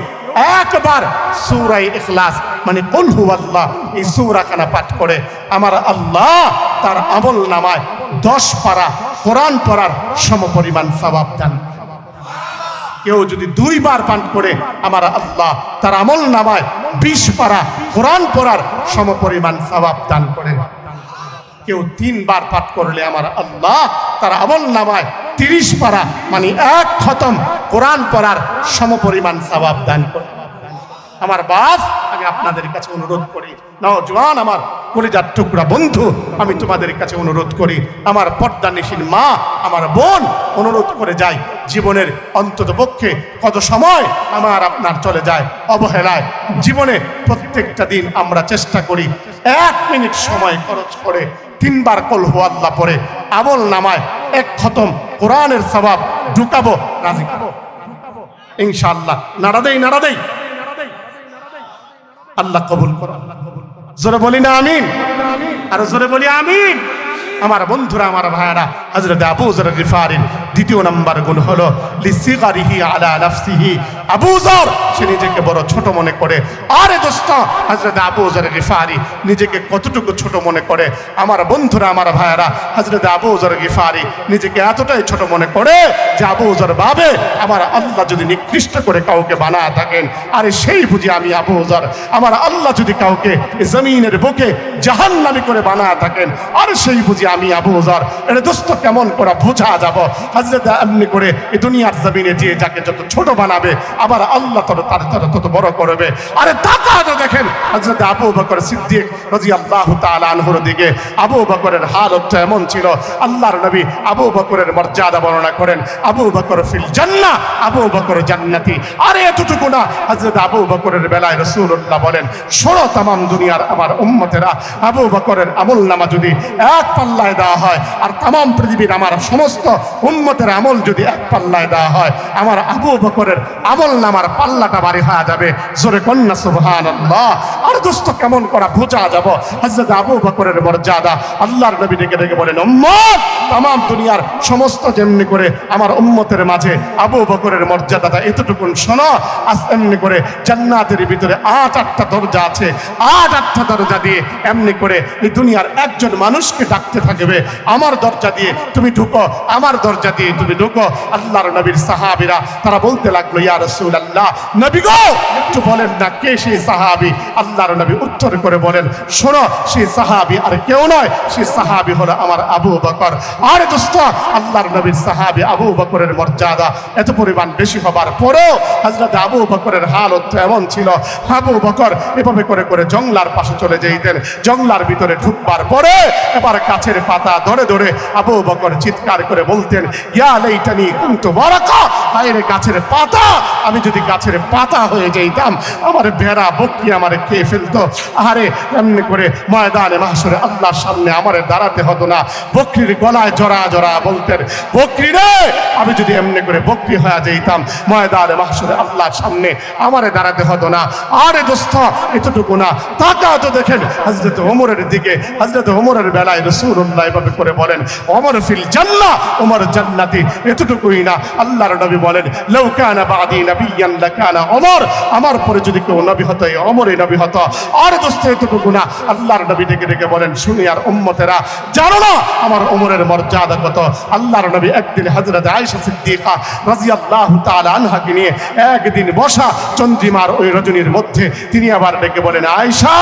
একবার সূরা ইখলাস মানে কুল হুয়াল্লাহ এই সূরাখানা পাঠ করে, আমার আল্লাহ তার আমল নামায় 10 পারা কোরআন পড়ার সমপরিমাণ সওয়াব দান। কেউ যদি 2 বার পাঠ করে, আমার আল্লাহ তার আমল নামায় 20 পারা কোরআন পড়ার সমপরিমাণ সওয়াব দান করেন। কেউ 3 বার পাঠ করলে, আমার আল্লাহ তার আমল নামায় 30 পারা মানে 1 খতম কোরআন পড়ার সমপরিমাণ সওয়াব দান করেন। আমার বাপ, আমি আপনাদের কাছে অনুরোধ করি, নওজওয়ান আমার কলিজার টুকরা বন্ধু, আমি তোমাদের কাছে অনুরোধ করি, আমার পর্দানিশীন মা, আমার বোন, অনুরোধ করে যাই, জীবনের অন্তত পক্ষে কত সময় আমার আপনার চলে যায় অবহেলায়। জীবনে প্রত্যেকটা দিন আমরা চেষ্টা করি 1 মিনিট সময় খরচ করে 3 বার কুল হুয়াল্লাহ পড়ে আমল নামায় 1 খতম কোরআনের সওয়াব ঢুকাবো, রাজি ইনশাআল্লাহ। নাড়া দেই, নাড়া দেই, আল্লাহ কবুল করো। জোরে বলি না আমিন? আর জোরে বলি আমিন। আমার বন্ধুরা, আমার ভাইয়েরা, হযরত আবু যর গিফারীর দ্বিতীয় নাম্বার গুণ হলো লিসিগারিহি আলা নাফসিহি, আবু যর সে নিজেকে বড় ছোট মনে করে। আরে দোস্ত, হযরত আবু যর গিফারি নিজেকে কতটুকু ছোট মনে করে। আমার বন্ধুরা, আমার ভাইয়েরা, হযরত আবু যর গিফারি নিজেকে এতটাই ছোট মনে করে যে আবু যর ভাবে আমার আল্লাহ যদি নিকৃষ্ট করে কাউকে বানায় থাকেন, আরে সেই বুঝি আমি আবু যর। আমার আল্লাহ যদি কাউকে জমিনের বুকে জাহান্নামী করে বানায় থাকেন, আরে সেই বুঝি আমি আবু যর। এটা দোস্ত কেমন করে বোঝা যাব? হযরত এমনি করে এই দুনিয়ার জমিনে যে যাকে যত ছোট বানাবে, আবার আল্লাহ তার তত বড় করবে। আরে তাকাতে দেখেন হযরত আবু বকর সিদ্দিক রাদিয়াল্লাহু তাআলা আনহুর দিকে। আবু বকরের হালতটা এমন ছিল, আল্লাহর নবী আবু বকরের মর্যাদা বর্ণনা করেন, আবু বকর ফিল জান্নাহ, আবু বকর জান্নাতি। আরে এতটুকু না, হযরত আবু বকরের বেলায় রাসূলুল্লাহ বলেন, শোনো তামাম দুনিয়ার আমার উম্মতেরা, আবু বকরের আমলনামা যদি এক পাল্লায় দেওয়া হয়, আর তামাম পৃথিবীর আমার সমস্ত উম্মতের আমল যদি এক পাল্লায় দেওয়া হয়, আমার আবু বকরের আমলনামার পাল্লাটা ভারী হয়ে যাবে। জোরে কন্যা সুবহানাল্লাহ। আর দোস্ত কেমন করা বোঝা যাব হযরত আবু বকরের মর্যাদা? আল্লাহর নবী ডেকে ডেকে বলেন, উম্মত তামাম দুনিয়ার সমস্ত যেমনি করে আমার উম্মতের মাঝে আবু বকরের মর্যাদাটা এতটুকুন শোনো। আজ এমনি করে জান্নাতের ভিতরে 8-8টা দরজা আছে, 8-8টা দরজা দিয়ে এমনি করে এই দুনিয়ার একজন মানুষকে ডাকতে থাকবে, আমার দরজা দিয়ে তুমি ঢুকো, আমার দরজা দিয়ে তুমি ঢুকো। আল্লাহর নবীর সাহাবীরা তারা বলতে লাগলো, ইয়া রাসূলুল্লাহ, নবী গো একটু বলেন না কে সেই সাহাবী? আল্লাহর নবী উত্তর করে বলেন, শোনো, সেই সাহাবী আর কেউ নয়, সেই সাহাবী হলো আমার আবু বকর। আরে দোস্ত, আল্লাহর নবীর সাহাবী আবু বকরের মর্যাদা এত পরিমাণ বেশি হবার পরেও হযরত আবু বকরের হালত এমন ছিল, আবু বকর এভাবে করে করে জংলার পাশে চলে যেতেন। জংলার ভিতরে ঢুকবার পরে এবার গাছের পাতা ধরে ধরে আবু বকর চিৎকার করে বলতেন, ইয়া লাইতানি কুনতু বারাকা, আরে গাছের পাতা, আমি যদি গাছের পাতা হয়ে যাইতাম, আমার ভেড়া বকরি আমারে খেয়ে ফেলতো। আরে এমনি করে ময়দানে মাহশরে আল্লাহর সামনে আমারে দাঁড়াতে হতো না। বকরির গলায় জড়া জড়া বলতেন, বকরি রে, আমি যদি এমনি করে বকরি হয়ে যাইতাম, ময়দানে মাহশরে আল্লাহর সামনে আমারে দাঁড়াতে হতো না। আরে দোস্ত এতটুকু না, তাকাও তো দেখেন হযরত ওমরের দিকে। হযরত ওমরের বেলায় রাসূলুল্লাহ এভাবে করে বলেন, ওমর ফিল জান্নাহ, ওমর জান্নাতি। এতটুকুই না, আল্লাহর নবী বলেন, লাউ কানা বাদি নাবিয়্যান লাকানা ওমর, আমার পরে যদি কেউ নবী হতো ওমরই নবী হতো। আর দোস্ত এতটুকু না, আল্লাহর নবী ডেকে ডেকে বলেন, শুনি আর উম্মতেরা, জানো না আমার ওমরের মর্যাদা কত? আল্লাহর নবী একদিন হযরত আয়েশা সিদ্দিকা রাদিয়াল্লাহু তাআলা আনহাকে নিয়ে একদিন বসা চন্দ্রিমার ওই রজনীর মধ্যে তিনি আবার ডেকে বলেন, আয়েশা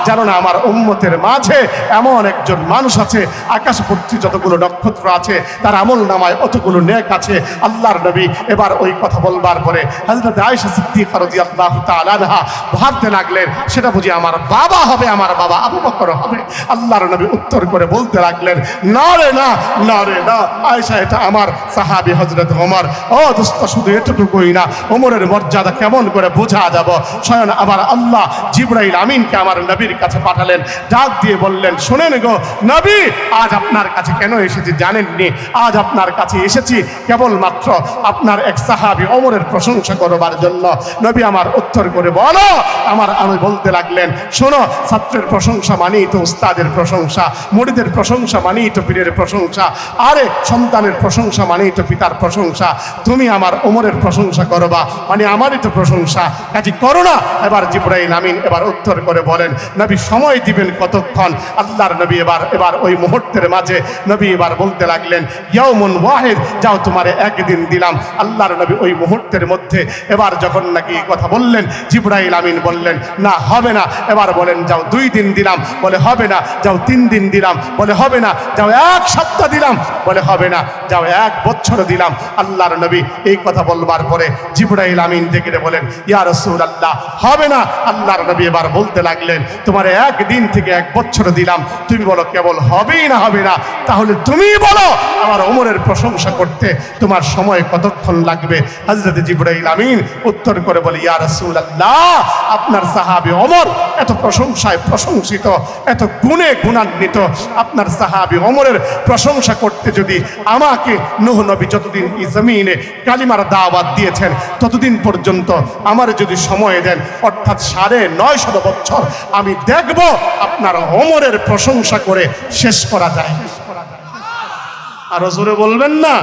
জানো না আমার উম্মতের মাঝে এমন একজন মানুষ আছে, আকাশবর্তী যতগুলো নক্ষত্র আছে তার আমল নামায় অতগুলো নেক আছে। আল্লাহর নবী এবার ওই কথা বলবার পরে হযরত আয়েশা সিদ্দিকা রাদিয়াল্লাহু তাআলা আনহা ভাবতে লাগলেন, সেটা বুঝি আমার বাবা হবে, আমার বাবা আবু বকর হবে। আল্লাহর নবী উত্তর করে বলতে লাগলেন, না রে না, না রে না আয়েশা, এটা আমার সাহাবী হযরত ওমর। ও দোস্ত, শুধু এতটুকুই না, ওমরের মর্যাদা কেমন করে বোঝা যাব? স্বয়ং আবার আল্লাহ জিবরাইল আমিনকে আমার নবীর কাছে পাঠালেন, ডাক দিয়ে বললেন, শুনেন গো নবী, আজ আপনার কাছে কেন এসেছি জানেননি? আজ আপনার কাছে এসেছি কেবলমাত্র আপনার এক সাহাবী ওমরের প্রশংসা করবার জন্য। নবী আমার উত্তর করে বলো, আমি বলতে লাগলেন, শোনো, ছাত্রের প্রশংসা মানেই তো উস্তাদের প্রশংসা, মুরিদের প্রশংসা মানেই তো পীরের প্রশংসা, আরে সন্তানের প্রশংসা মানেই তো পিতার প্রশংসা। তুমি আমার ওমরের প্রশংসা করবা মানে আমারই তো প্রশংসা, কাজে করো না। এবার জিবরাইল আমিন এবার উত্তর করে বলেন, নবী সময় দিবেন কতক্ষণ? আল্লাহর নবী এবার ওই মুহূর্তের মাঝে নবী এবার বলতে লাগলেন, ইয়াউমুন ওয়াহিদ, যাও তোমারে একদিন দিলাম। আল্লাহর নবী ওই মুহূর্তের মধ্যে এবার যখন নাকি কথা বললেন, জিবরাইল আমিন বললেন, না হবে না। এবার বলেন, যাও 2 দিন দিলাম, বলে হবে না। যাও 3 দিন দিলাম, বলে হবে না। যাও 1 সপ্তাহ দিলাম, বলে হবে না। যাও 1 বছর দিলাম। আল্লাহর নবী এই কথা বলবার পরে জিবরাইল আমিন ডেকে বলেন, ইয়া রাসূলুল্লাহ, হবে না। আল্লাহর নবী এবার বলতে লাগলেন, তোমার 1 দিন থেকে 1 বছর দিলাম, তুমি বলো কেবল হবেই না হবে না, তাহলে তুমি বলো আমার ওমরের প্রশংসা করতে তোমার সময় কতক্ষণ লাগবে? হযরত জিবরাইল আমিন উত্তর করে বলে, ইয়া রাসূলুল্লাহ, আপনার সাহাবী ওমর এত প্রশংসায় প্রশংসিত, এত গুণে গুণান্বিত, আপনার সাহাবী ওমরের প্রশংসা করতে যদি আমাকে নূহ নবী যতদিন এই জমিনে কালিমার দাওয়াত দিয়েছেন ততদিন পর্যন্ত আমার যদি সময় দেন, অর্থাৎ 950 বছর, আমি দেখব আপনার ওমরের প্রশংসা করে শেষ করা যায়। আরো জোরে বলবেন না?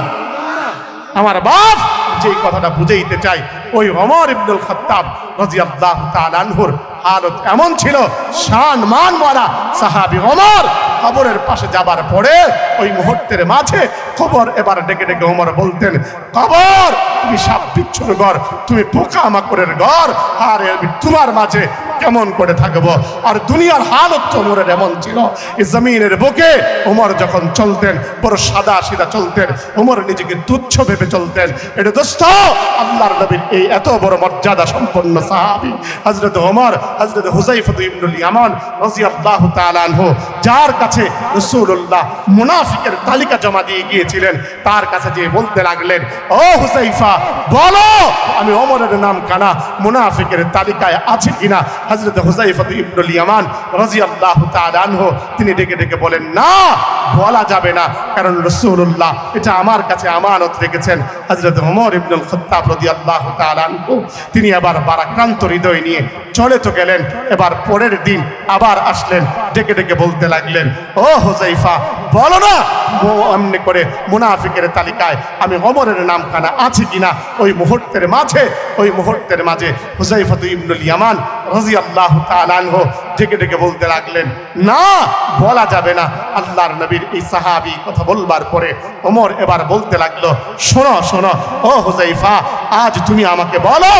আমার বাপ যেই কথাটা বুঝাইতে চাই, ওই ওমর ইবনুল খাত্তাব রাদিয়াল্লাহু তাআলা আনহুর হালত এমন ছিল, শান মান মারা সাহাবী ওমর কবরের পাশে যাবার পরে ওই মুহূর্তের মাঝে কবর এবার ডেকে ডেকে ওমর বলতেন, কবর তুমি সাপ বিচ্ছুর ঘর, তুমি পোকা মাকড়ের ঘর, আর আমি তোমার মাঝে কেমন করে থাকবো। আর দুনিয়ার হালত তো ওমরের এমন ছিল, এই জমিনের বুকে ওমর যখন চলতেন বড় সাদা সিধা চলতেন, ওমর নিজেকে তুচ্ছ ভেবে চলতেন। এটা দোস্ত আল্লাহর নবীর এই এত বড় মর্যাদা সম্পন্ন সাহাবী হযরত ওমর, হযরত হুযায়ফা ইবনুল ইয়ামান রাদিয়াল্লাহু তাআলা আনহু, যার কাছে রাসূলুল্লাহ মুনাফিকের তালিকা জমা দিয়ে গিয়েছিলেন, তার কাছে যে বলতে লাগলেন, ও হুযায়ফা বলো আমি ওমরের নাম কানা মুনাফিকের তালিকায় আছে কিনা। হযরত হুযায়ফা ইবনুল ইয়ামান রাদিয়াল্লাহু তাআলা আনহু তিনি ডেকে ডেকে বলেন, না বলা যাবে না, কারণ রাসূলুল্লাহ এটা আমার কাছে আমানত রেখেছেন। হযরত ওমর ইবনুল খাত্তাব রাদিয়াল্লাহু তাআলা আনহু তিনি আবার বারাক্রান্ত হৃদয় নিয়ে চলে তো গেলেন। এবার পরের দিন আবার আসলেন, ডেকে ডেকে বলতে লাগলেন, ও হুযায়ফা বলো না এমনি করে মুনাফিকের তালিকায় আমি ওমরের নাম কানা আছে কিনা। ওই মুহূর্তের মাঝে হুযায়ফা ইবনুল ইয়ামান রাদিয়াল্লাহু তাআলা আনহু ডেকে ডেকে বলতে লাগলেন, না বলা যাবে না। আল্লাহর নবীর এই সাহাবী কথা বলবার পরে ওমর এবার বলতে লাগলো, শোনো শোনো ও হুযায়ফা, আজ তুমি আমাকে বলো,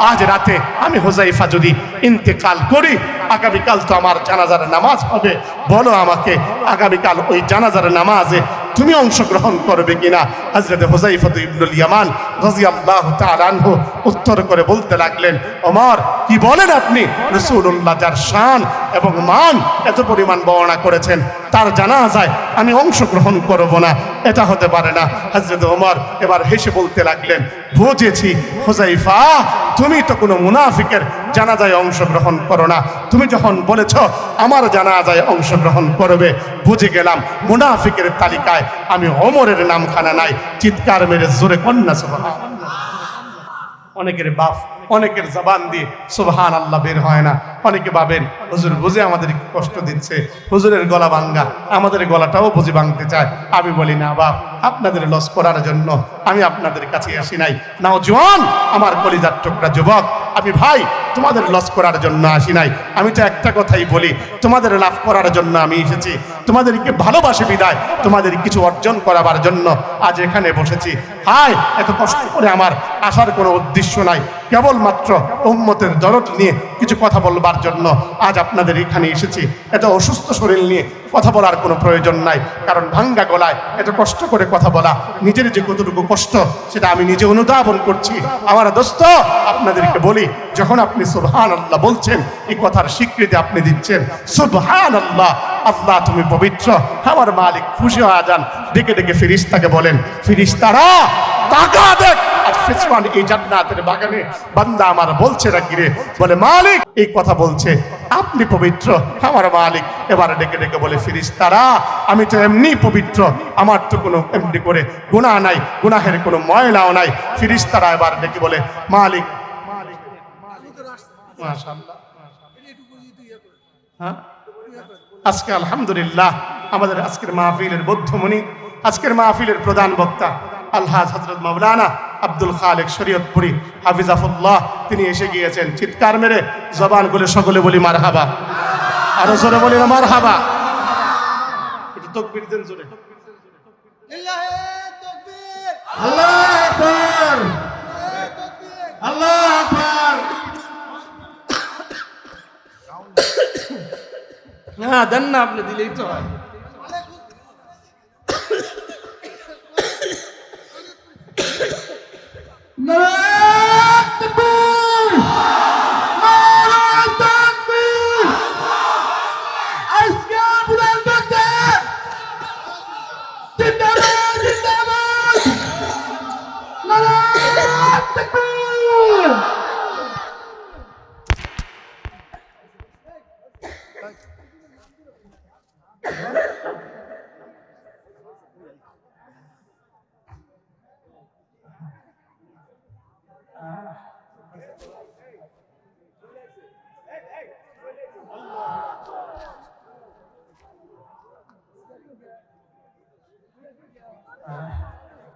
আজ রাতে আমি হুযায়ফা যদি ইন্তেকাল করি, আগামীকাল তো আমার জানাজার নামাজ হবে, বলো আমাকে আগামীকাল ওই জানাজার নামাজে তুমি অংশগ্রহণ করবে কিনা। হযরত হুযায়ফা ইবনুল ইয়ামান রাদিয়াল্লাহু তাআলা আনহু উত্তর করে বলতে লাগলেন, ওমর কি বলেন আপনি, রাসূলুল্লাহ যার শান এবং মান এত পরিমাণ বর্ণনা করেছেন, তার জানাজায় আমি অংশগ্রহণ করব না, এটা হতে পারে না। হযরত ওমর এবার হেসে বলতে লাগলেন, বুঝেছি হুযায়ফা, তুমি তো কোনো মুনাফিকের জানাজায় অংশগ্রহণ করো না, তুমি যখন বলেছ আমার জানাজায় অংশগ্রহণ করবে, বুঝে গেলাম মুনাফিকের তালিকায় আমি ওমরের নামখানা নাই। চিৎকার মেরে জোরে কন্যা সুবহানাল্লাহ। অনেকের বাপ অনেকের জবান দিয়ে সুবহানাল্লাহ বের হয় না। অনেকে ভাবেন হুজুর বুঝে আমাদের কষ্ট দিচ্ছে, হুজুরের গলা ভাঙ্গা, আমাদের গলাটাও বুঝে ভাঙতে চায়। আমি বলি না বাপ, আপনাদের লস করার জন্য আমি আপনাদের কাছে আসি নাই। নাও জওয়ান আমার কলিজার টুকরা যুবক, আমি ভাই তোমাদের লস করার জন্য আসি নাই। আমি তো একটা কথাই বলি, তোমাদের লাভ করার জন্য আমি এসেছি। তোমাদেরকে ভালোবাসে বিদায় তোমাদের কিছু অর্জন করাবার জন্য আজ এখানে বসেছি। হায় এত কষ্ট করে আমার আসার কোনো উদ্দেশ্য নাই, কেবলমাত্র উম্মতের দরদ নিয়ে কিছু কথা বলবার জন্য আজ আপনাদের এখানে এসেছি। এত অসুস্থ শরীর নিয়ে কথা বলার কোনো প্রয়োজন নাই, কারণ ভাঙ্গা গলায় এত কষ্ট করে কথা বলা, নিজের যে কতটুকু কষ্ট সেটা আমি নিজে অনুধাবন করছি। আমার দোস্ত আপনাদেরকে বলি, যখন আপনি সুবহানাল্লাহ বলছেন, এই কথার স্বীকৃতি আপনি দিচ্ছেন, সুবহানাল্লাহ আল্লাহ তুমি পবিত্র, আমার মালিক খুশি হয়ে যান। ডেকে ডেকে ফেরেশতাকে বলেন, ফেরেশতারা তাকা দেখ, আজ ফেসওয়ান এই জান্নাতের বাগানে বান্দা আমার বলছে নাকি রে, বলে মালিক এই কথা বলছে, আপনি পবিত্র আমার মালিক। এবার ডেকে ডেকে বলে, ফেরেশতারা আমি তো এমনি পবিত্র, আমার তো কোনো এমনি করে গুনাহ নাই, গুনাহের কোনো ময়লাও নাই। ফেরেশতারা এবার ডেকে বলে, মালিক মাশাআল্লাহ। হ্যাঁ আজকে আলহামদুলিল্লাহ আমাদের আজকের মাহফিলের বদ্ধমণি, আজকের মাহফিলের প্রধান বক্তা আলহাজ হযরত মাওলানা আব্দুল খালেক শরীয়তপুরী হাফিজাহুল্লাহ, তিনি এসে গিয়েছেন। চিৎকার মেরে জবান খুলে সকলে বলি মারহাবা, আরো জোরে বলি না মারহাবা। একটু তাকবীর দেন জোরে, লিল্লাহি তাকবীর, আল্লাহু আকবার, আল্লাহু আকবার। হ্যাঁ দেন না, আপনি দিলেই তো হয়।